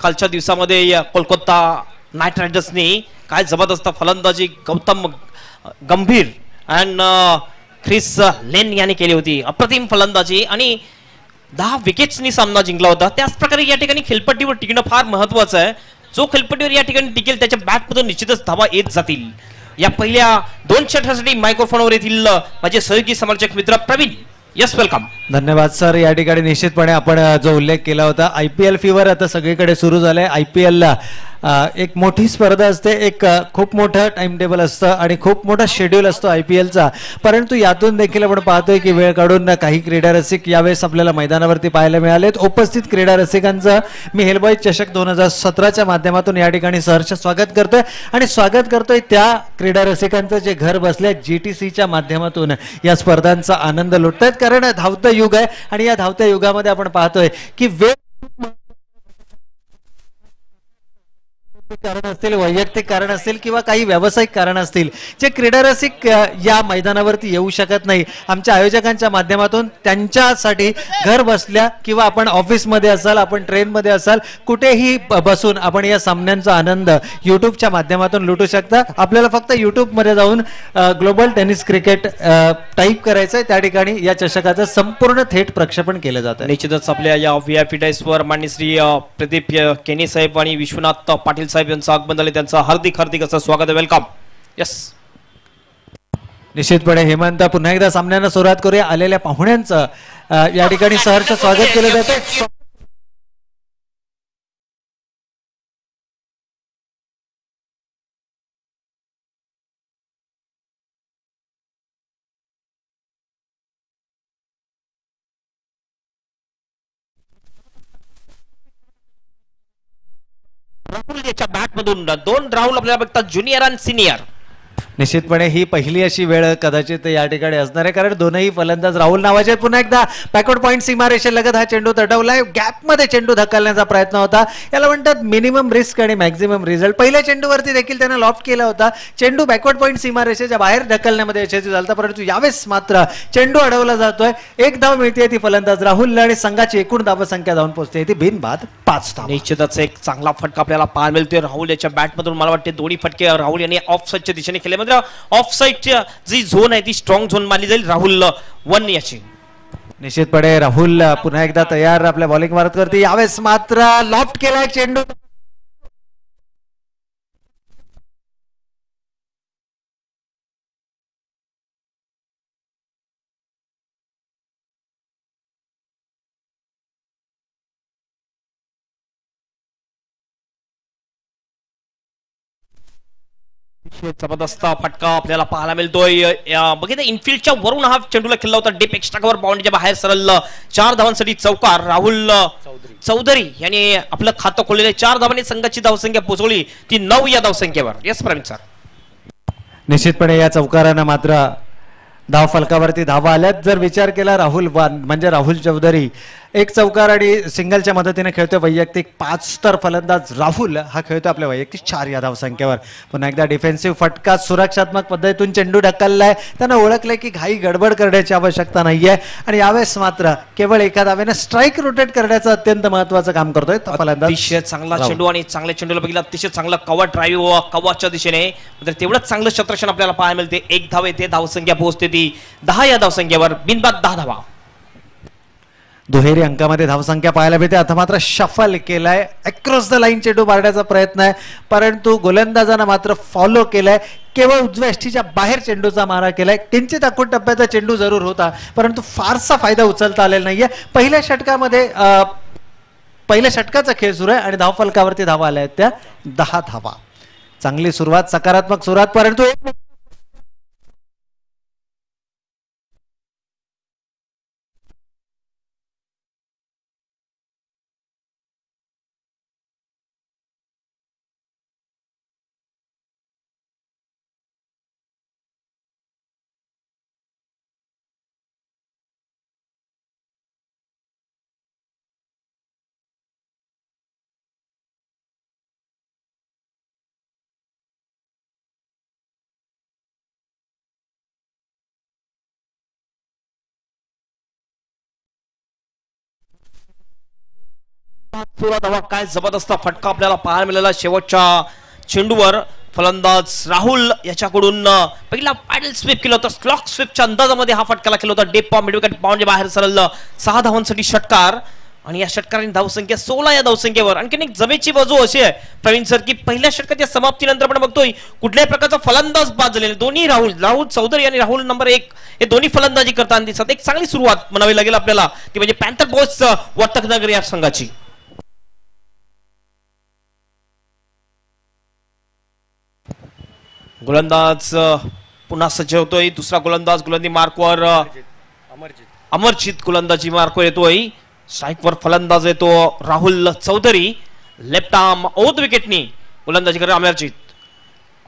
कालच्या दिवसामध्ये कोलकाता नाईट रायडर्सने काय जबरदस्त फलंदाजी गौतम गंभीर अँड ख्रिस लेन याने केली होती. अप्रतिम फलंदाजी आणि 10 विकेट्सनी सामना जिंकला होता. त्याच प्रकारे या ठिकाणी खेळपट्टीवर टिकणं फार महत्वाचं आहे. जो खेळपट्टीवर या ठिकाणी टिकेल त्याच्या बॅटमधून निश्चितच धावा येत जातील. या पहिल्या 2 षटकासाठी मायक्रोफोनवर येथील माझे सहयोगी समर्थक मित्र प्रवीण. Yes welcome. धन्यवाद सर. या ठिकाणी निश्चितपणे आपण जो उल्लेख केला होता IPL फीवर आता सगळीकडे सुरू झालंय. IPL एक मोठी स्पर्धा असते एक खूप मोठं टाइम टेबल असतं आणि खूप मोठा शेड्यूल असतो IPLचा. परंतु यातून देखील आपण पाहतोय की वेळ काढून काही क्रीडा रसिक यावेळेस आपल्याला मैदानावरती पाहायला मिळालेत. उपस्थित क्रीडा रसिकांचं मी हेलबॉय चषक 2017च्या माध्यमातून या ठिकाणी सहर्ष स्वागत करतोय आणि स्वागत करतोय त्या क्रीडा रसिकांचं जे घर बसल्या GTCच्या माध्यमातून या स्पर्धांचा आनंद लुटतायत. कारण धावतं युग आहे आणि या धावत्या युगामध्ये आपण पाहतोय की वेळ कारण असतील वैयक्तिक कारण असतील किंवा काही व्यावसायिक कारण असतील जे क्रीडा रसिक या मैदानावरती येऊ शकत नाही आमच्या आयोजकांच्या माध्यमातून त्यांच्यासाठी घर बसल्या किंवा आपण ऑफिसमध्ये असाल आपण ट्रेनमध्ये असाल कुठेही बसून आपण या सामन्यांचा आनंद यूट्यूबच्या माध्यमातून लुटू शकता. आपल्याला फक्त यूट्यूबमध्ये जाऊन ग्लोबल टेनिस क्रिकेट टाईप करायचं आहे. त्या ठिकाणी या चषकाचं संपूर्ण थेट प्रक्षेपण केलं जातं. निश्चितच आपल्या या VIP डायसवर माननीय श्री प्रदीप केनी साहेब आणि विश्वनाथ पाटील साहेब यांचं आगमन झाले. त्यांचं हार्दिक असं स्वागत. वेलकम. यस निश्चितपणे हेमंत पुन्हा एकदा सामन्यांना सुरुवात करूया. आलेल्या पाहुण्यांचं या ठिकाणी सहर्ष स्वागत केलं जातं. बॅट मधून 2 राहुल आपल्याला बघतात ज्युनियर आणि सिनियर. निश्चितपणे ही पहिली अशी वेळ कदाचित या ठिकाणी असणार आहे, कारण दोनही फलंदाज राहुल नावाचे आहेत. पुन्हा एकदा बॅकवर्ड पॉईंट सीमारेषेलगत हा चेंडू तटवलाय. गॅपमध्ये चेंडू धक्कलण्याचा प्रयत्न होता. याला म्हणतात मिनिमम रिस्क आणि मॅक्झिमम रिझल्ट. पहिल्या चेंडूवरती देखील त्यानं लॉफ्ट केला होता. चेंडू बॅकवर्ड पॉईंट सीमारेषेच्या बाहेर ढकलण्यामध्ये यशस्वी झाला, परंतु यावेळेस मात्र चेंडू अडवला जातोय. एक धाव मिळते ती फलंदाज राहुलला आणि संघाची एकूण धावसंख्या धावून पोहोचते ती बिनबाद 5 धावा. निश्चितच एक चांगला फटका आपल्याला पाहायला मिळतोय राहुल याच्या बॅटमधून. मला वाटते दोन्ही फटके राहुल यांनी ऑफ साईडच्या दिशेने केले. म्हणजे ऑफ साईडच्या जी झोन आहे ती स्ट्रॉंग झोन मानली जाईल राहुल वन याची. निश्चितपणे राहुल पुन्हा एकदा तयार आपल्या बॉलिंग मारत करते. यावेळेस मात्र लॉफ्ट केलाय चेंडू. जबरदस्त फटका आपल्याला पाहायला मिळतोय. बघितलं इनफिल्डच्या वरून हा चेंडूला खेळला होता. डीप एक्स्ट्रा कव्हर बाउंड्रीच्या बाहेर सरळ 4 धावांसाठी चौकार. राहुल चौधरी यांनी आपलं खातं खोललेलं. 4 धावांनी संघाची धावसंख्या पोहोचवली ती 9 या धावसंख्येवर. Yes Pravin sir. निश्चितपणे या चौकारानं मात्र धाव फलकावरती धावा आल्यात. जर विचार केला राहुल म्हणजे राहुल चौधरी एक चौकार आणि सिंगलच्या मदतीने खेळतोय वैयक्तिक 5, तर फलंदाज राहुल हा खेळतोय आपल्या वैयक्तिक 4 या धावसंख्येवर. पुन्हा एकदा डिफेन्सिव्ह फटका सुरक्षात्मक पद्धतीतून चेंडू ढकललाय. त्यांना ओळखलंय की घाई गडबड करण्याची आवश्यकता नाहीये आणि यावेळेस मात्र केवळ एका धावेने स्ट्राईक रोटेट करण्याचं अत्यंत महत्वाचं काम करतोय फलंदाज. अतिशय चांगला चेंडू आणि चांगल्या चेंडूला बघितला अतिशय चांगला कव्हर ड्राईव्ह कव्हरच्या दिशेने. तेवढंच चांगलं क्षेत्ररक्षण आपल्याला पाहायला मिळते. 1 धाव येते. धावसंख्या पोहोचते ती 10 या धावसंख्येवर. बिनबाद 10 धावा. दुहेरी अंकामध्ये धावसंख्या पाहायला मिळते. आता मात्र शफल केलाय. अक्रॉस द लाईन चेंडू मारण्याचा प्रयत्न आहे, परंतु गोलंदाजानं मात्र फॉलो केलाय. केवळ उजव्या यष्टीच्या बाहेर चेंडूचा मारा केलाय. किंचित अखूट टप्प्याचा चेंडू जरूर होता, परंतु फारसा फायदा उचलता आलेला नाहीये. पहिल्या षटकाचा खेळ सुरू आहे आणि धावफलकावरती धावा आल्या आहेत त्या 10 धावा. चांगली सुरुवात, सकारात्मक सुरुवात, परंतु काय जबरदस्त फटका आपल्याला पाहायला मिळाला शेवटच्या चेंडूवर. फलंदाज राहुल याच्याकडून पहिला पॅडल स्वीप केला होता. स्लॉक स्वीपच्या अंदाजामध्ये हा फटकाला केला होता. डेप मिडविकेट बाउंड्री बाहेर सरळ 6 धावांसाठी षटकार आणि या षटकारांनी धावसंख्या 16 या धावसंख्येवर. आणखीन एक जमेची बाजू अशी आहे प्रवीण सर की पहिल्या षटकाच्या समाप्तीनंतर आपण बघतोय कुठल्याही प्रकारचा फलंदाज बाद झालेला. दोन्ही राहुल चौधरी आणि राहुल नंबर 1 हे दोन्ही फलंदाजी करताना दिसत. एक चांगली सुरुवात म्हणावी लागेल आपल्याला ती म्हणजे पॅन्थर बॉयज वर्तकनगर या संघाची. गोलंदाज पुन्हा सज्ज होतोय. दुसरा गोलंदाज गोलंदाजी मार्कवर अमरजित गोलंदाजी मार्कवर येतोय. स्ट्राईकवर फलंदाज येतो Rahul Chaudhari. Left arm out विकेटनी गोलंदाजी करतो अमरजित.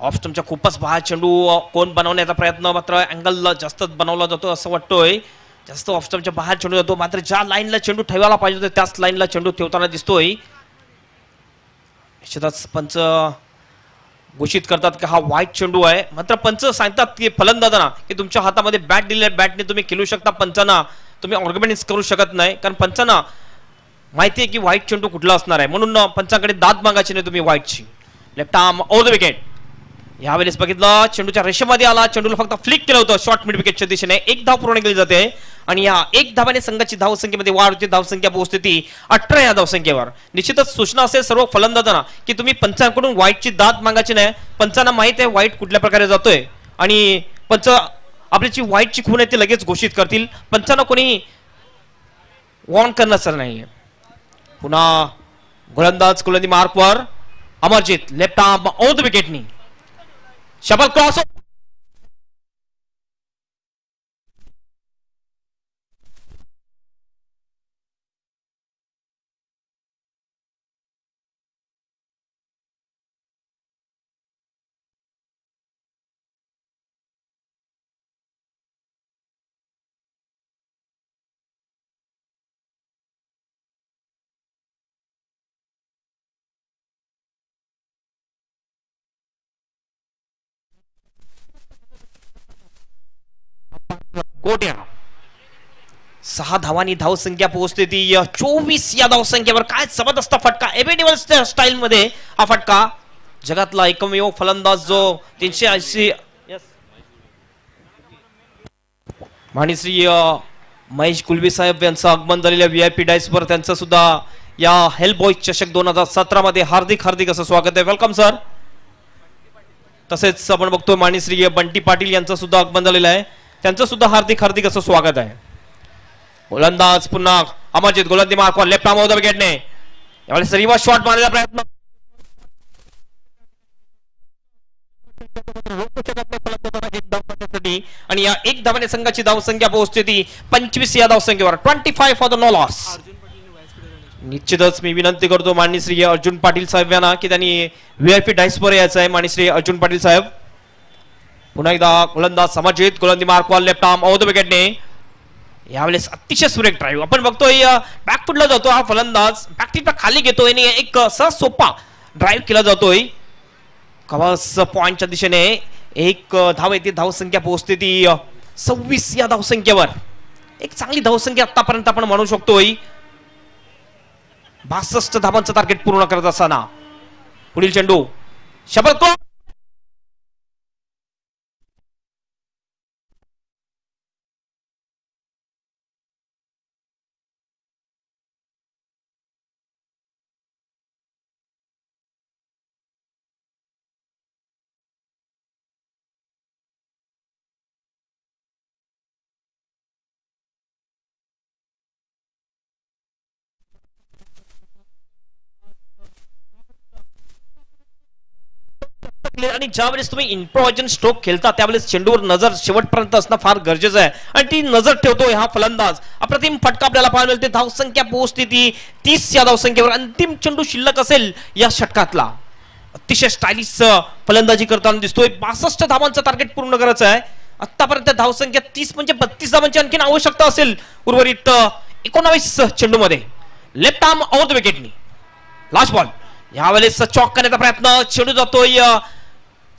ऑफ स्टंपच्या खूपच बाहेर चेंडू कोण बनवण्याचा प्रयत्न मात्र अँगल जास्त बनवला जातो असं वाटतोय. जास्त ऑफ स्टंपच्या बाहेर चेंडू जातो, मात्र ज्या लाईनला चेंडू ठेवायला पाहिजे होता त्याच लाईनला चेंडू ठेवताना दिसतोय. निश्चितच पंच घोषित करतात की हा व्हाईट चेंडू आहे, मात्र पंच सांगतात की फलंदाजांना की तुमच्या हातामध्ये बॅट दिले, बॅटने तुम्ही खेळू शकता. पंचांना तुम्ही ऑर्ग्युमेंट्स करू शकत नाही, कारण पंचांना माहिती आहे की व्हाईट चेंडू कुठला असणार आहे, म्हणून पंचांकडे दाद मागायची नाही तुम्ही व्हाईटची. Left arm on the wicket. यावेळेस बघितलं चेंडूच्या रेषेमध्ये आला, चेंडूला फक्त फ्लिक केलं होतं शॉर्ट मिड विकेटच्या दिशेने. 1 धाव पूर्ण केली जाते आणि या 1 धावाने संघाची धावसंख्येमध्ये वाढ होते. धावसंख्या पोहोचते ती 18 या धावसंख्येवर. निश्चितच सूचना असेल सर्व फलंदाजांना की तुम्ही पंचांकडून व्हाईटची दाद मागायची नाही. पंचांना माहित आहे व्हाईट कुठल्या प्रकारे जातोय आणि पंच आपली जी व्हाईटची खून आहे ती लगेच घोषित करतील. पंचांना कोणी वॉर्न करण्याचं नाहीये. पुन्हा गोलंदाज गोलंदाजी मार्कवर Amarjit. Left arm on the विकेटनी शबल क्रॉस कोट्या 6 धावांनी धावसंख्या पोहोचते ती 24 या धावसंख्येवर. काय जबरदस्त फटका, एबेडिवल स्टाईल मध्ये हा फटका. जगातला एकमेव फलंदाज जो 380 माणिश्री महेश कुलबी साहेब यांचं आगमन झालेल्या VIP डायसवर त्यांचं सुद्धा या हेल्प बॉयज चषक 2017 मध्ये हार्दिक हार्दिक असं स्वागत आहे. Welcome sir. तसेच आपण बघतोय माणिश्री बंटी पाटील यांचं सुद्धा आगमन झालेलं आहे, त्यांचं सुद्धा हार्दिक हार्दिक असं स्वागत आहे. गोलंदाज पुन्हा अमरजित, गोलंदाजी मार्कवर लेफ्ट आर्म ऑफ द विकेटने यावेळेस रिव्हर्स शॉट मारण्याचा प्रयत्न आणि या एक धावाने संघाची धावसंख्या पोहोचते ती 25 या धावसंख्येवर. 25 फॉर द नो लॉस. निश्चितच मी विनंती करतो माननीय अर्जुन पाटील साहेब यांना की त्यांनी VIP डायसवर यायचं आहे. माननीय अर्जुन पाटील साहेब. पुन्हा एकदा गोलंदाज समजित, गोलंदाजी मार्कवर लेफ्ट आर्म ऑफ द विकेटने यावेळेस अतिशय सुरेख ड्राईव्ह. आपण बघतोय बॅकफुटला जातो हा फलंदाज, बॅकफुटला खाली घेतोय आणि एक सहज सोपा ड्राईव्ह केला जातोय. कवास पॉइंटच्या दिशेने एक धाव येते, धावसंख्या पोहोचते ती 26 या धावसंख्येवर. एक चांगली धावसंख्या आतापर्यंत आपण म्हणू शकतोय. 62 धावांचं टार्गेट पूर्ण करत असताना पुढील चेंडू शपथ आणि ज्यावेळेस तुम्ही इम्प्रोव्हायझन स्ट्रोक खेळता त्यावेळेस चेंडूवर नजर शेवटपर्यंत असणं फार गरजेचं आहे आणि ती नजर ठेवतोय हा फलंदाज. अप्रतिम फटका आपल्याला पाहायला मिळते. धावसंख्या पोहोचते ती 30 या धावसंख्येवर. अंतिम चेंडू शिल्लक असेल या षटकातला. अतिशय स्टायलिश फलंदाजी करताना दिसतोय. 62 धावांचं टार्गेट पूर्ण करायचं आहे. आतापर्यंत धावसंख्या 30 म्हणजे 32 धावांची आणखी आवश्यकता असेल उर्वरित 19 चेंडू मध्ये. लेफ्ट आर्म आउट द विकेटनी लास्ट बॉल. यावेळेस चॉक करण्याचा प्रयत्न, चेंडू जातोय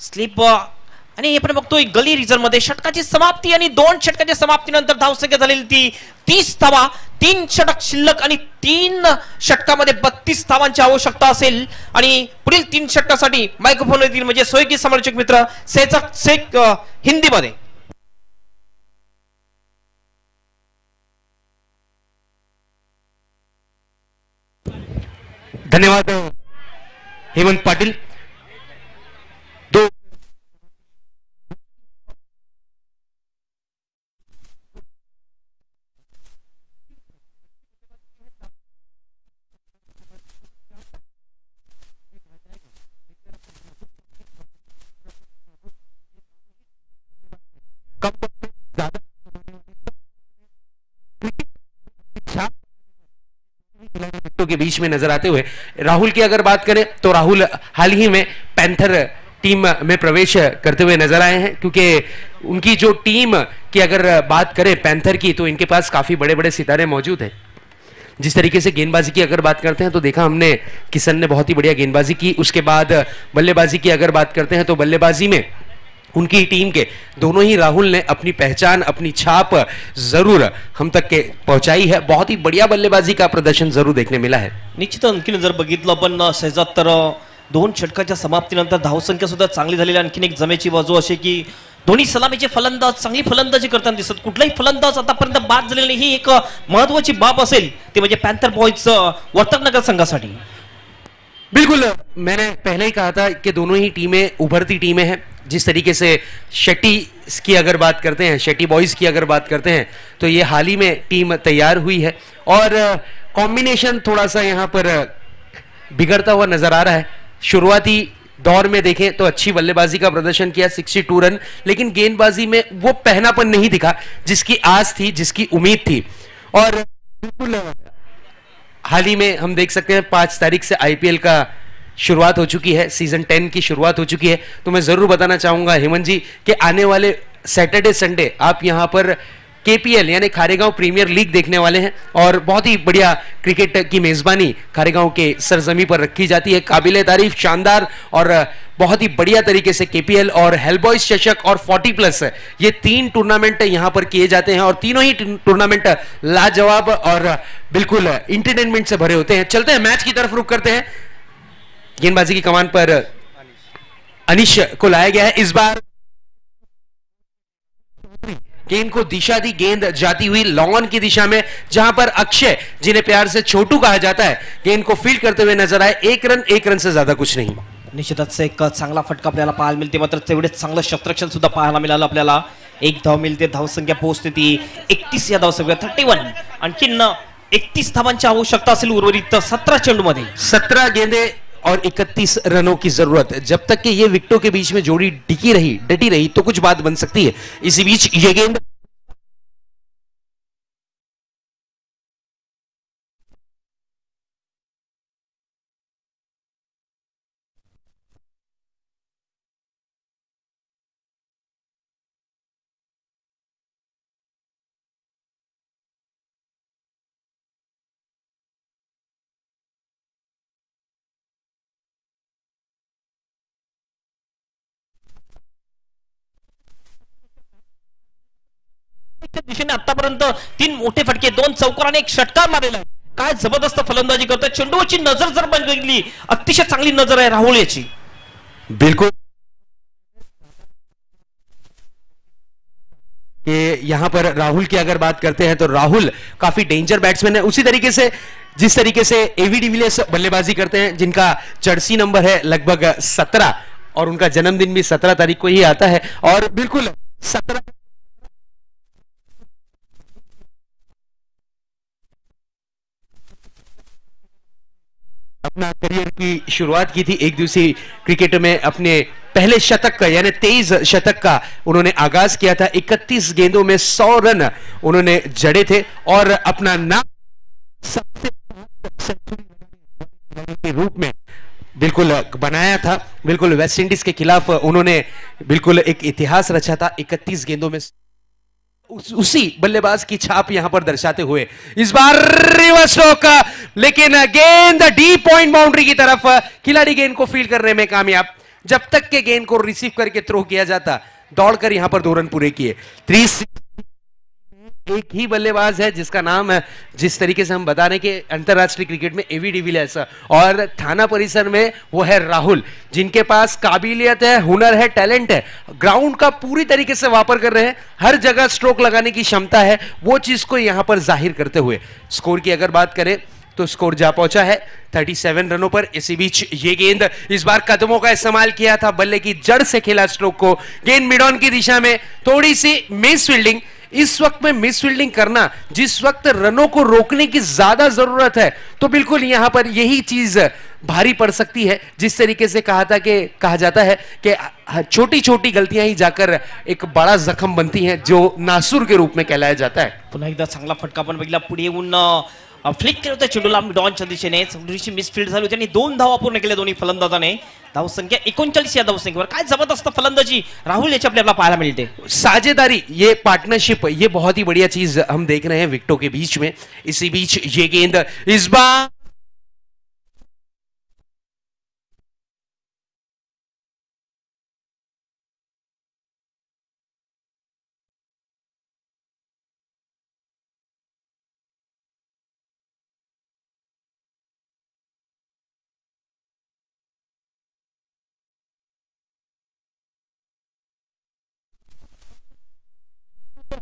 स्लिप आणि आपण बघतोय गली रिजन मध्ये. षटकाची समाप्ती आणि 2 षटकाच्या समाप्तीनंतर धावसंख्या झालेली ती 30 धावा. 3 षटक शिल्लक आणि 3 षटकामध्ये 32 धावांची आवश्यकता असेल आणि पुढील 3 षटकासाठी मायक्रोफोन येतील म्हणजे सोयीकी समालोचक मित्र शेख हिंदी मध्ये. धन्यवाद हेमंत पाटील. के बीच में नजर आते हुए राहुल की अगर बात करें तो राहुल हाल ही में पैंथर टीम में प्रवेश करते हुए नजर आए हैं, क्योंकि उनकी जो टीम की अगर बात करें पैंथर की तो इनके पास काफी बड़े बड़े सितारे मौजूद हैं. जिस तरीके से गेंदबाजी की अगर बात करते हैं तो देखा हमने किशन ने बहुत ही बढ़िया गेंदबाजी की. उसके बाद बल्लेबाजी की अगर बात करते हैं तो बल्लेबाजी में उनकी टीम के दोनों ही राहुल ने अपनी पहचान, अपनी छाप जरूर हम तक के पहुंचाई है. बहुत ही बढ़िया बल्लेबाजी का प्रदर्शन जरूर देखने मिला है. निश्चित आणखीन जर बघितलं आपण शेजात तर 2 षटकाच्या समाप्तीनंतर धावसंख्या सुद्धा चांगली झालेली. आणखीन एक जमेची बाजू अशी की दोन्ही सलामीचे फलंदाज चांगली फलंदाजी करताना दिसत. कुठलाही फलंदाज आतापर्यंत बाद झालेला नाही ही एक महत्वाची बाब असेल ते म्हणजे पॅन्थर बॉयज वर्तकनगर संघासाठी. बिल्कुल, मैंने पहले ही कहा था कि दोनों ही टीमें उभरती टीमें हैं. जिस तरीके से शेट्टी की अगर बात करते हैं, शेट्टी बॉयज की अगर बात करते हैं तो ये हाल ही में टीम तैयार हुई है और कॉम्बिनेशन थोड़ा सा यहाँ पर बिगड़ता हुआ नजर आ रहा है. शुरुआती दौर में देखें तो अच्छी बल्लेबाजी का प्रदर्शन किया, 62 रन, लेकिन गेंदबाजी में वो पहनापन नहीं दिखा जिसकी आस थी, जिसकी उम्मीद थी. और बिल्कुल हाल ही में हम देख सकते हैं 5 तारीख से IPL का शुरुआत हो चुकी है, सीजन 10 की शुरुआत हो चुकी है. तो मैं जरूर बताना चाहूंगा हेमंत जी कि आने वाले सैटरडे संडे आप यहां पर केपीएल यानी खारेगांव प्रीमियर लीग देखने वाले हैं और बहुत ही बढ़िया क्रिकेट की मेजबानी खारेगांव के सरजमी पर रखी जाती है। काबिले तारीफ, शानदार और बहुत ही बढ़िया तरीके से केपीएल और हेलबॉयज चषक और 40+ ये 3 टूर्नामेंट यहां पर किए जाते हैं और तीनों ही टूर्नामेंट लाजवाब और बिल्कुल इंटरटेनमेंट से भरे होते हैं। चलते हैं मैच की तरफ रुख करते हैं। गेंदबाजी की कमान पर अनिश को लाया गया है। इस बार गेंद को दिशा दी, गेंद जाती हुई लॉन्ग ऑन की दिशा में, जहां पर अक्षय, जिन्हें प्यार से छोटू कहा जाता है, गेंद को फील्ड करते हुए नजर आए। एक रन से ज्यादा कुछ नहीं। निश्चितच एक चांगला फटका आपल्याला पाहायला मिळते, मात्र तेवढेच चांगलं शतरक्षण सुद्धा पाहायला मिळालं आपल्याला। एक धाव मिळते, धावसंख्या पोहोचते ती 31 या धावसंख्या 31। आणखीन 31 धावांची आवश्यकता असेल उर्वरित 17 चेंडूमध्ये। 17 गेंदे और 31 रनों की जरूरत। जब तक कि ये विकेटों के बीच में जोड़ी डटी रही तो कुछ बात बन सकती है। इसी बीच ये गेंद दिशेने आतापर्यंत 3 मोठे फटके, 2 चौकार आणि 1 षटकार मारलेला आहे। काय जबरदस्त फलंदाजी करतोय। चेंडूची नजर जर बघितली, अतिशय चांगली नजर आहे राहुल याची। बिल्कुल कि यहां पर राहुल की अगर बात करते हैं तो राहुल काफी डेंजर बैट्समैन है। उसी तरीके से जिस तरीके से एवी डिविलियर्स बल्लेबाजी करते हैं, जिनका जर्सी नंबर है लगभग 17 और उनका जन्मदिन भी 17 तारीख को ही आता है और बिल्कुल 17 अपना करियर की शुरुआत की थी। एक दिवसीय क्रिकेट में अपने पहले शतक का यानी 23 शतक का उन्होंने आगाज किया था। 31 गेंदों में 100 रन उन्होंने जड़े थे और अपना नाम सबसे के रूप में बिल्कुल बनाया था। बिल्कुल वेस्ट इंडीज के खिलाफ उन्होंने बिल्कुल एक इतिहास रचा था। 31 गेंदों में उसी बल्लेबाज की छाप यहां पर दर्शाते हुए इस बार रिवर्स स्ट्रोक, लेकिन गेंद डीप पॉइंट बाउंड्री की तरफ। खिलाड़ी गेंद को फील्ड करने में कामयाब। जब तक के गेंद को रिसीव करके थ्रो किया जाता, दौड़कर यहां पर 2 रन पूरे किए। 3 एक ही बल्लेबाज है जिसका नाम है, जिस तरीके से हम बता रहे कि अंतरराष्ट्रीय क्रिकेट में एवी डिविलियर्स और थाना परिसर में वो है राहुल, जिनके पास काबिलियत है, हुनर है, टैलेंट है, ग्राउंड का पूरी तरीके से वापर कर रहे हैं, हर जगह स्ट्रोक लगाने की क्षमता है, वो चीज को यहां पर जाहिर करते हुए स्कोर की अगर बात करें तो स्कोर जा पहुंचा है 37 रनों पर। इसी बीच ये गेंद इस बार कदमों का इस्तेमाल किया था, बल्ले की जड़ से खेला स्ट्रोक को। गेंद मिड ऑन की दिशा में, थोड़ी सी मिस फील्डिंग। इस वक्त में मिस फील्डिंग करना, जिस वक्त रनों को रोकने की ज्यादा जरूरत है, तो बिल्कुल यहां पर यही चीज भारी पड़ सकती है। जिस तरीके से कहा जाता है कि छोटी छोटी गलतियां ही जाकर एक बड़ा जख्म बनती हैं, जो नासुर के रूप में कहलाया जाता है। पुन्हा एकदा चांगला फटका पण बघितला, पुढे येऊन फ्लिक केलं होतं चेंडूला मिडॉनच्या दिशेने। थोडीशी मिसफील्ड झाली होती आणि 2 धावा पूर्ण केल्या दोन्ही फलंदाजाने। धावसंख्या 39 या धावसंख्येवर। काय जबरदस्त फलंदाजी राहुल याची आपल्याला पाहायला मिळते। साझेदारी, ये पार्टनरशिप, ये बहुत ही बढ़िया चीज हम देख रहे हैं विकेटों के बीच में। इसी बीच ये गेंद इस बार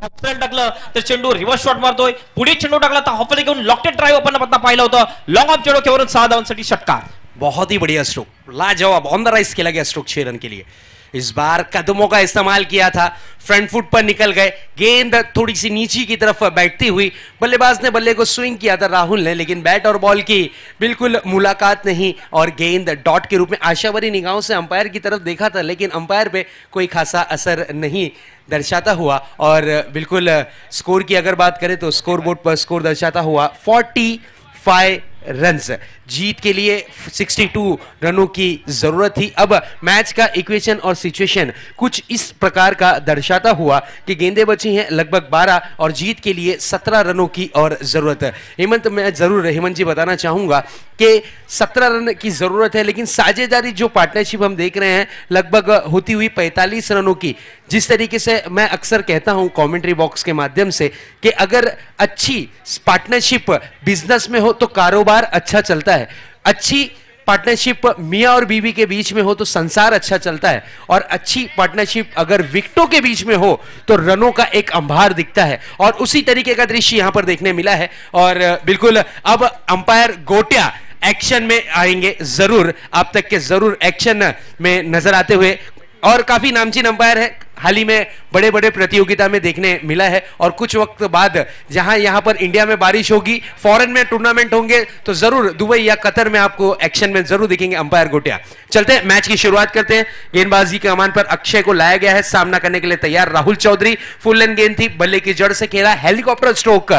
हॉफल टाकलं तर चेंडू रिव्हर्स शॉट मारतोय, पुढे चेंडू टाकला तर हॉफल घेऊन लॉकेट ड्राइव आपण आता पाहिलं होतं। लॉंग ऑफ चेंडू केवळ 6 धावांसाठी षटकार। बहुत ही बढ़िया स्ट्रोक, लाजवाब ऑन द राइज खेला गया स्ट्रोक 6 रन के लिए। इस बार कदमों का इस्तेमाल किया था, फ्रंट फुट पर निकल गए, गेंद थोड़ी सी नीचे की तरफ बैठती हुई, बल्लेबाज ने बल्ले को स्विंग किया था राहुल ने, लेकिन बैट और बॉल की बिल्कुल मुलाकात नहीं और गेंद डॉट के रूप में आशाभरी निगाहों से अंपायर की तरफ देखा था, लेकिन अंपायर पे कोई खासा असर नहीं दर्शाता हुआ और बिल्कुल स्कोर की अगर बात करें तो स्कोर बोर्ड पर स्कोर दर्शाता हुआ 45 रन्स। जीत के लिए 62 रनों की जरूरत थी। अब मैच का इक्वेशन और सिचुएशन कुछ इस प्रकार का दर्शाता हुआ कि गेंदें बची हैं लगभग 12 और जीत के लिए 17 रनों की और जरूरत है। हेमंत, मैं जरूर हेमंत जी बताना चाहूंगा कि 17 रन की जरूरत है, लेकिन साझेदारी जो पार्टनरशिप हम देख रहे हैं लगभग होती हुई 45 रनों की। जिस तरीके से मैं अक्सर कहता हूं कमेंट्री बॉक्स के माध्यम से कि अगर अच्छी पार्टनरशिप बिजनेस में हो तो कारोबार अच्छा चलता है, अच्छी पार्टनरशिप मियां और बीवी के बीच में हो तो संसार अच्छा चलता है, और अच्छी पार्टनरशिप अगर विकेटों के बीच में हो तो रनों का एक अंबार दिखता है। और उसी तरीके का दृश्य यहां पर देखने मिला है। और बिल्कुल अब अंपायर गोटिया एक्शन में आएंगे, जरूर आप तक के जरूर एक्शन में नजर आते हुए, और काफी नामचीन अंपायर है, हाल ही में बड़े बड़े प्रतियोगिता में देखने मिला है। और कुछ वक्त बाद जहां यहां पर इंडिया में बारिश होगी, फॉरेन में टूर्नामेंट होंगे, तो जरूर दुबई या कतर में आपको एक्शन में जरूर दिखेंगे अंपायर गोटिया। चलते हैं, मैच की शुरुआत करते हैं। गेंदबाजी के कमान पर अक्षय को लाया गया है, सामना करने के लिए तैयार राहुल चौधरी। फुल लेंथ गेंद थी, बल्ले की जड़ से खेला, हेलीकॉप्टर स्ट्रोक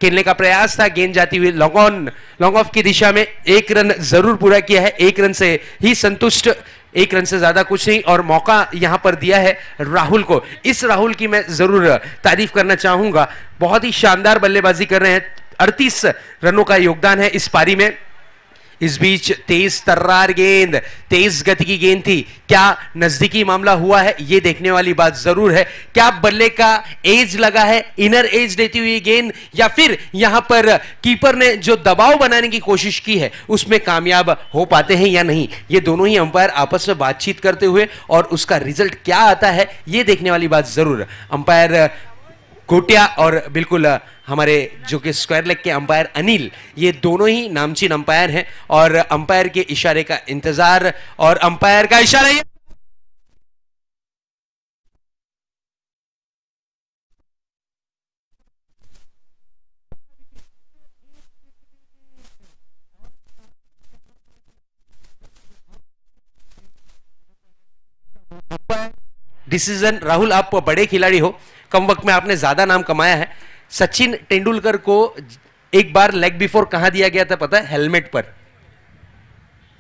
खेलने का प्रयास था, गेंद जाती हुई लॉन्ग ऑफ की दिशा में। एक रन जरूर पूरा किया है, एक रन से ही संतुष्ट, एक रन से ज्यादा कुछ नहीं, और मौका यहां पर दिया है राहुल को। इस राहुल की मैं जरूर तारीफ करना चाहूंगा, बहुत ही शानदार बल्लेबाजी कर रहे हैं। 38 रनों का योगदान है इस पारी में। इस बीच तेज तर्रार गेंद, तेज गति की गेंद थी, क्या नजदीकी मामला हुआ है ये देखने वाली बात जरूर है। क्या बल्ले का एज लगा है, इनर एज देती हुई गेंद, या फिर यहां पर कीपर ने जो दबाव बनाने की कोशिश की है उसमें कामयाब हो पाते हैं या नहीं, ये दोनों ही अंपायर आपस में बातचीत करते हुए, और उसका रिजल्ट क्या आता है ये देखने वाली बात जरूर। अंपायर गोटिया और बिल्कुल हमारे जो कि स्क्वायर लेग के अंपायर अनिल, ये दोनों ही नामचीन अंपायर हैं, और अंपायर के इशारे का इंतजार, और अंपायर का इशारा ये डिसीजन। राहुल, आप बड़े खिलाड़ी हो, कम वक्त में आपने ज्यादा नाम कमाया है। सचिन तेंदुलकर को एक बार लेग बिफोर कहां दिया गया था पता है? हेलमेट पर,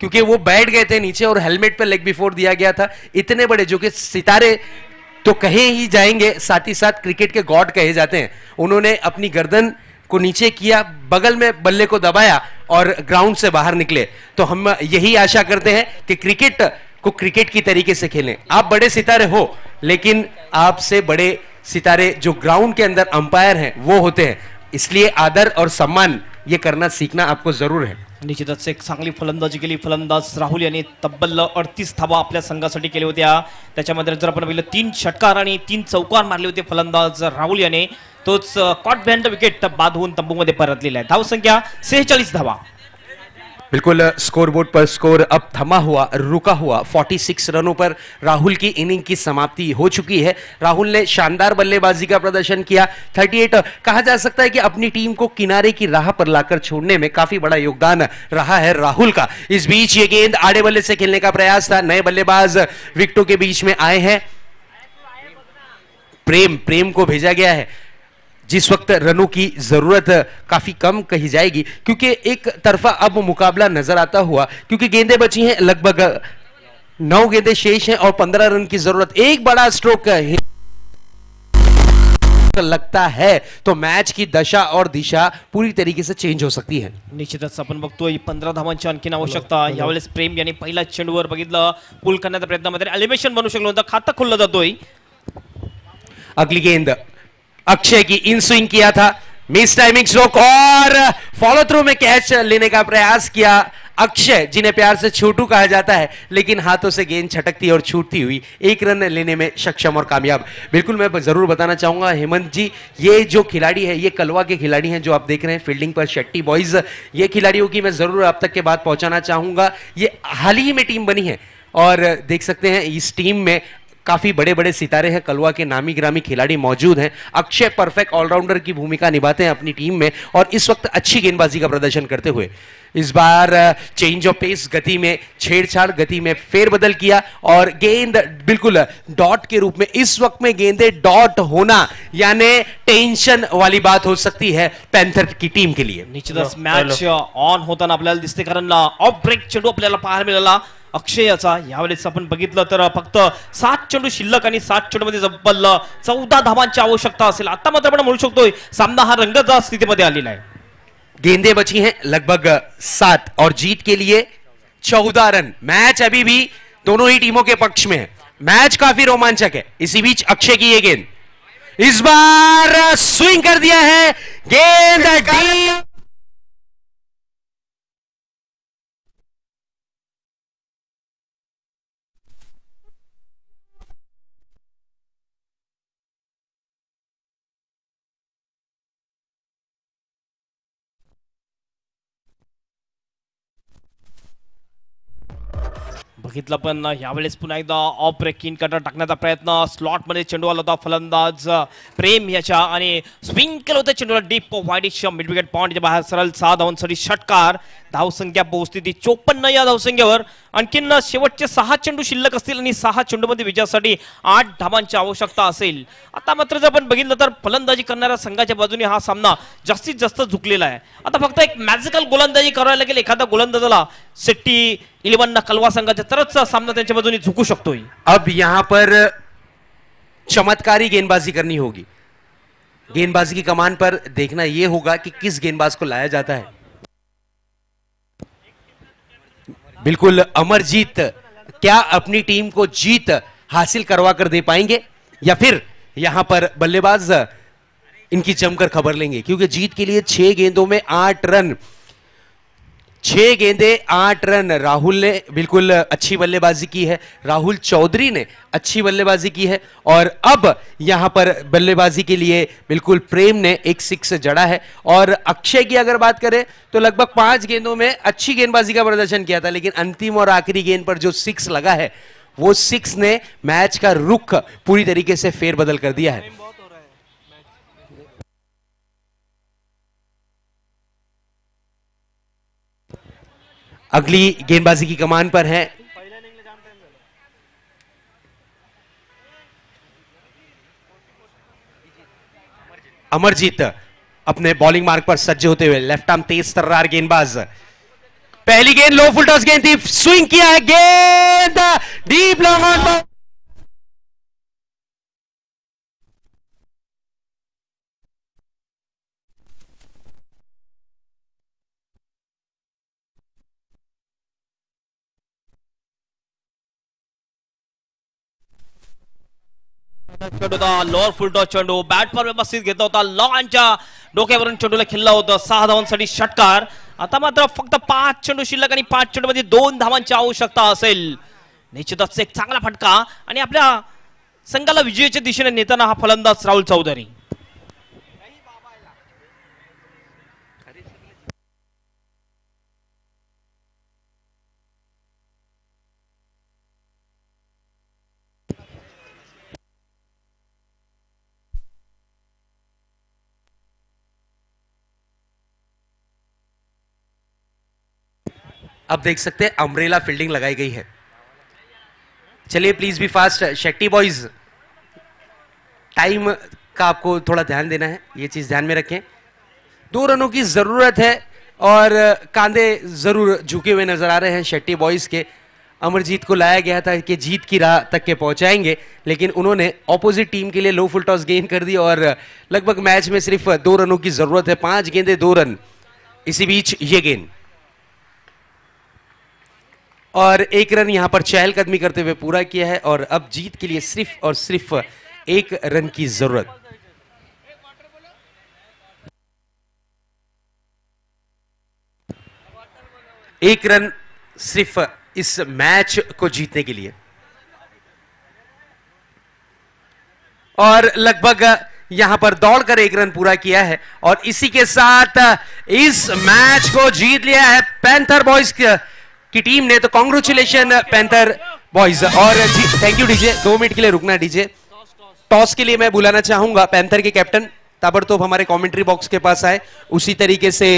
क्योंकि वो बैठ गए थे नीचे और हेलमेट पर लेग बिफोर दिया गया था। इतने बड़े जो कि सितारे तो कहे ही जाएंगे, साथ ही साथ क्रिकेट के गॉड कहे जाते हैं, उन्होंने अपनी गर्दन को नीचे किया, बगल में बल्ले को दबाया और ग्राउंड से बाहर निकले। तो हम यही आशा करते हैं कि क्रिकेट को क्रिकेट की तरीके से खेलें। आप बड़े सितारे हो, लेकिन आपसे बड़े सितारे जो ग्राउंड के अंदर अंपायर हैं वो होते हैं, इसलिए आदर और सम्मान ये करना सीखना आपको जरूर है। निश्चितच एक चांगली फलंदाजी केली फलंदाज राहुल यांनी, तब्बल 38 धावा आपल्या संघासाठी केल्या होत्या। त्याच्यामध्ये जर आपण पाहिलं 3 षटकार आणि 3 चौकार मारले होते फलंदाज राहुल याने। तोच कॉट बँड विकेट बाद होऊन तंबूमध्ये परतलेला आहे। धाव संख्या 46 धावा। बिल्कुल स्कोरबोर्ड पर स्कोर अब थमा हुआ, रुका हुआ 46 रनों पर राहुल की इनिंग की समाप्ति हो चुकी है। राहुल ने शानदार बल्लेबाजी का प्रदर्शन किया। 38 कहा जा सकता है कि अपनी टीम को किनारे की राह पर लाकर छोड़ने में काफी बड़ा योगदान रहा है राहुल का। इस बीच ये गेंद आड़े बल्ले से खेलने का प्रयास था, नए बल्लेबाज विकेटों के बीच में आए हैं। प्रेम को भेजा गया है जिस वक्त रनों की जरूरत काफी कम कही जाएगी, क्योंकि एक तरफा अब मुकाबला नजर आता हुआ, क्योंकि गेंदें बची हैं लगभग 9 गेंदें शेष हैं और 15 रन की जरूरत। एक बड़ा स्ट्रोक लगता है तो मैच की दशा और दिशा पूरी तरीके से चेंज हो सकती है। निश्चितच आपण बघतोय 15 धावांची आणखीन आवश्यकता। यावेळेस प्रेम यांनी पहिला चेंडूवर बघितलं, पुल करण्याच्या प्रयत्नामध्ये एलिमिनेशन बनू शकलो होतं, खातं खुललं जातोय। अगली गेंद अक्षय की इन स्विंग किया था, मिस टाइमिंग स्ट्रोक और फॉलो थ्रू में कैच लेने का प्रयास किया अक्षय, जिन्हें प्यार से छोटू कहा जाता है, लेकिन हाथों से गेंद छटकती और छूटती हुई 1 रन लेने में सक्षम और कामयाब। बिल्कुल मैं जरूर बताना चाहूंगा हेमंत जी, ये जो खिलाड़ी है ये कलवा के खिलाड़ी हैं जो आप देख रहे हैं फील्डिंग पर शेट्टी बॉयज, ये खिलाड़ियों की मैं जरूर आप तक के बात पहुंचाना चाहूंगा। ये हाल ही में टीम बनी है और देख सकते हैं इस टीम में काफी बड़े बड़े सितारे हैं, कलवा के नामी ग्रामी खिलाड़ी मौजूद हैं। अक्षय परफेक्ट ऑलराउंडर की भूमिका निभाते हैं अपनी टीम में और इस वक्त अच्छी गेंदबाजी का प्रदर्शन करते हुए इस बार चेंज ऑफ पेस, गति में छेड़छाड़, गति में फेरबदल किया और गेंद बिल्कुल डॉट के रूप में। इस वक्त में गेंदे डॉट होना यानी टेंशन वाली बात हो सकती है पैंथर की टीम के लिए। निश्चितच मॅच ऑन होताना आपल्याला दिसते, कारण ऑफ ब्रेक चेंडू आपल्याला पाहायला मिळाला अक्षयाचा। यावेळेस आपण बघितलं तर फक्त 7 चेंडू शिल्लक आणि 7 चेंडूमध्ये जब्बल 14 धावांची आवश्यकता असेल। आता मात्र आपण म्हणू शकतोय सामना हा रंगतदार स्थितीमध्ये आलेला आहे। गेंदें बची हैं लगभग 7 और जीत के लिए 14 रन। मैच अभी भी दोनों ही टीमों के पक्ष में है, मैच काफी रोमांचक है। इसी बीच अक्षय की ये गेंद इस बार स्विंग कर दिया है, गेंद डीप बघितलं पण यावेळेस पुन्हा एकदा ऑफ ब्रेकिंग कटर टाकण्याचा प्रयत्न, स्लॉट मध्ये चेंडू आला होता फलंदाज प्रेम याच्या आणि स्विंग केलं होतं चेंडूला डीप वाईडिश मिड विकेट पॉइंटच्या बाहेर सरळ 6 धावांसाठी षटकार। धावसंख्या पोहोचती 54 या धावसंख्येवर। आणखीन शेवटचे 6 चेंडू शिल्लक असतील आणि 6 चेंडूमध्ये विजयासाठी 8 धावांची आवश्यकता असेल। आता मात्र जर आपण बघितलं तर फलंदाजी करणाऱ्या संघाच्या बाजूने हा सामना जास्तीत जास्त झुकलेला आहे। आता फक्त एक मॅजिकल गोलंदाजी करायला लागेल एखादा गोलंदाजाला शेट्टी 11 कलवा संघाच्या, तरच सामना त्यांच्या बाजूने झुकू शकतोय। अब यहां पर चमत्कारी गेंदबाजी करनी होगी। गेंदबाजी की कमान पर देखना यह होगा कि किस गेंदबाज को लाया जाता है। बिल्कुल अमरजीत क्या अपनी टीम को जीत हासिल करवा कर दे पाएंगे या फिर यहां पर बल्लेबाज इनकी जमकर खबर लेंगे, क्योंकि जीत के लिए 6 गेंदों में 8 रन, 6 गेंदे 8 रन। राहुल ने बिल्कुल अच्छी बल्लेबाजी की है, राहुल चौधरी ने अच्छी बल्लेबाजी की है और अब यहां पर बल्लेबाजी के लिए बिल्कुल प्रेम ने एक 6 जड़ा है। और अक्षय की अगर बात करें तो लगभग 5 गेंदों में अच्छी गेंदबाजी का प्रदर्शन किया था, लेकिन अंतिम और आखिरी गेंद पर जो 6 लगा है वो 6 ने मैच का रुख पूरी तरीके से फेरबदल कर दिया है। अगली गेंदबाजी की कमान पर है अमरजीत, अपने बॉलिंग मार्क पर सज्ज होते हुए लेफ्ट आर्म तेज तर्रार गेंदबाज। पहली गेंद लो फुल टॉस गेंद थी, स्विंग किया है, गेंद डीप लॉन्ग ऑन। चेंडू होता लोअर फुल टॉस चेंडू, बॅट पर व्यवस्थित घेतला होता, लॉनच्या डोक्यावरून चेंडूला खिल्ला होता। 6 धावांसाठी षटकार। आता मात्र फक्त 5 चेंडू शिल्लक आणि 5 चेंडू मध्ये 2 धावांची आवश्यकता असेल। निश्चितच एक चांगला फटका आणि आपल्या संघाला विजयाच्या दिशेने नेताना हा फलंदाज राहुल चौधरी। अब देख सकते हैं अम्ब्रेला फील्डिंग लगाई गई है। चलिए please be fast Shetty boys, time का आपको थोड़ा ध्यान देना है, ये चीज ध्यान में रखें। 2 रनों की जरूरत है और कांधे जरूर झुके हुए नजर आ रहे हैं शेट्टी बॉयज के। अमरजीत को लाया गया था कि जीत की राह तक के पहुंचाएंगे, लेकिन उन्होंने ऑपोजिट टीम के लिए लो फुल टॉस गेंद कर दी और लगभग मैच में सिर्फ 2 रनों की जरूरत है। 5 गेंदे 2 रन। इसी बीच ये गेंद और 1 रन यहां पर चहलकदमी करते हुए पूरा किया है और अब जीत के लिए सिर्फ और सिर्फ 1 रन की जरूरत। एक रन सिर्फ इस मैच को जीतने के लिए और लगभग यहां पर दौड़कर 1 रन पूरा किया है और इसी के साथ इस मैच को जीत लिया है पैंथर बॉयज की टीम ने। तो कॉन्ग्रेचुलेशन पैंथर बॉयज। और जी थैंक यू डीजे, 2 मिनट के लिए रुकना डीजे। टॉस के लिए मैं बुलाना चाहूंगा पैंथर के कैप्टन ताबड़तोब हमारे कमेंट्री बॉक्स के पास आए। उसी तरीके से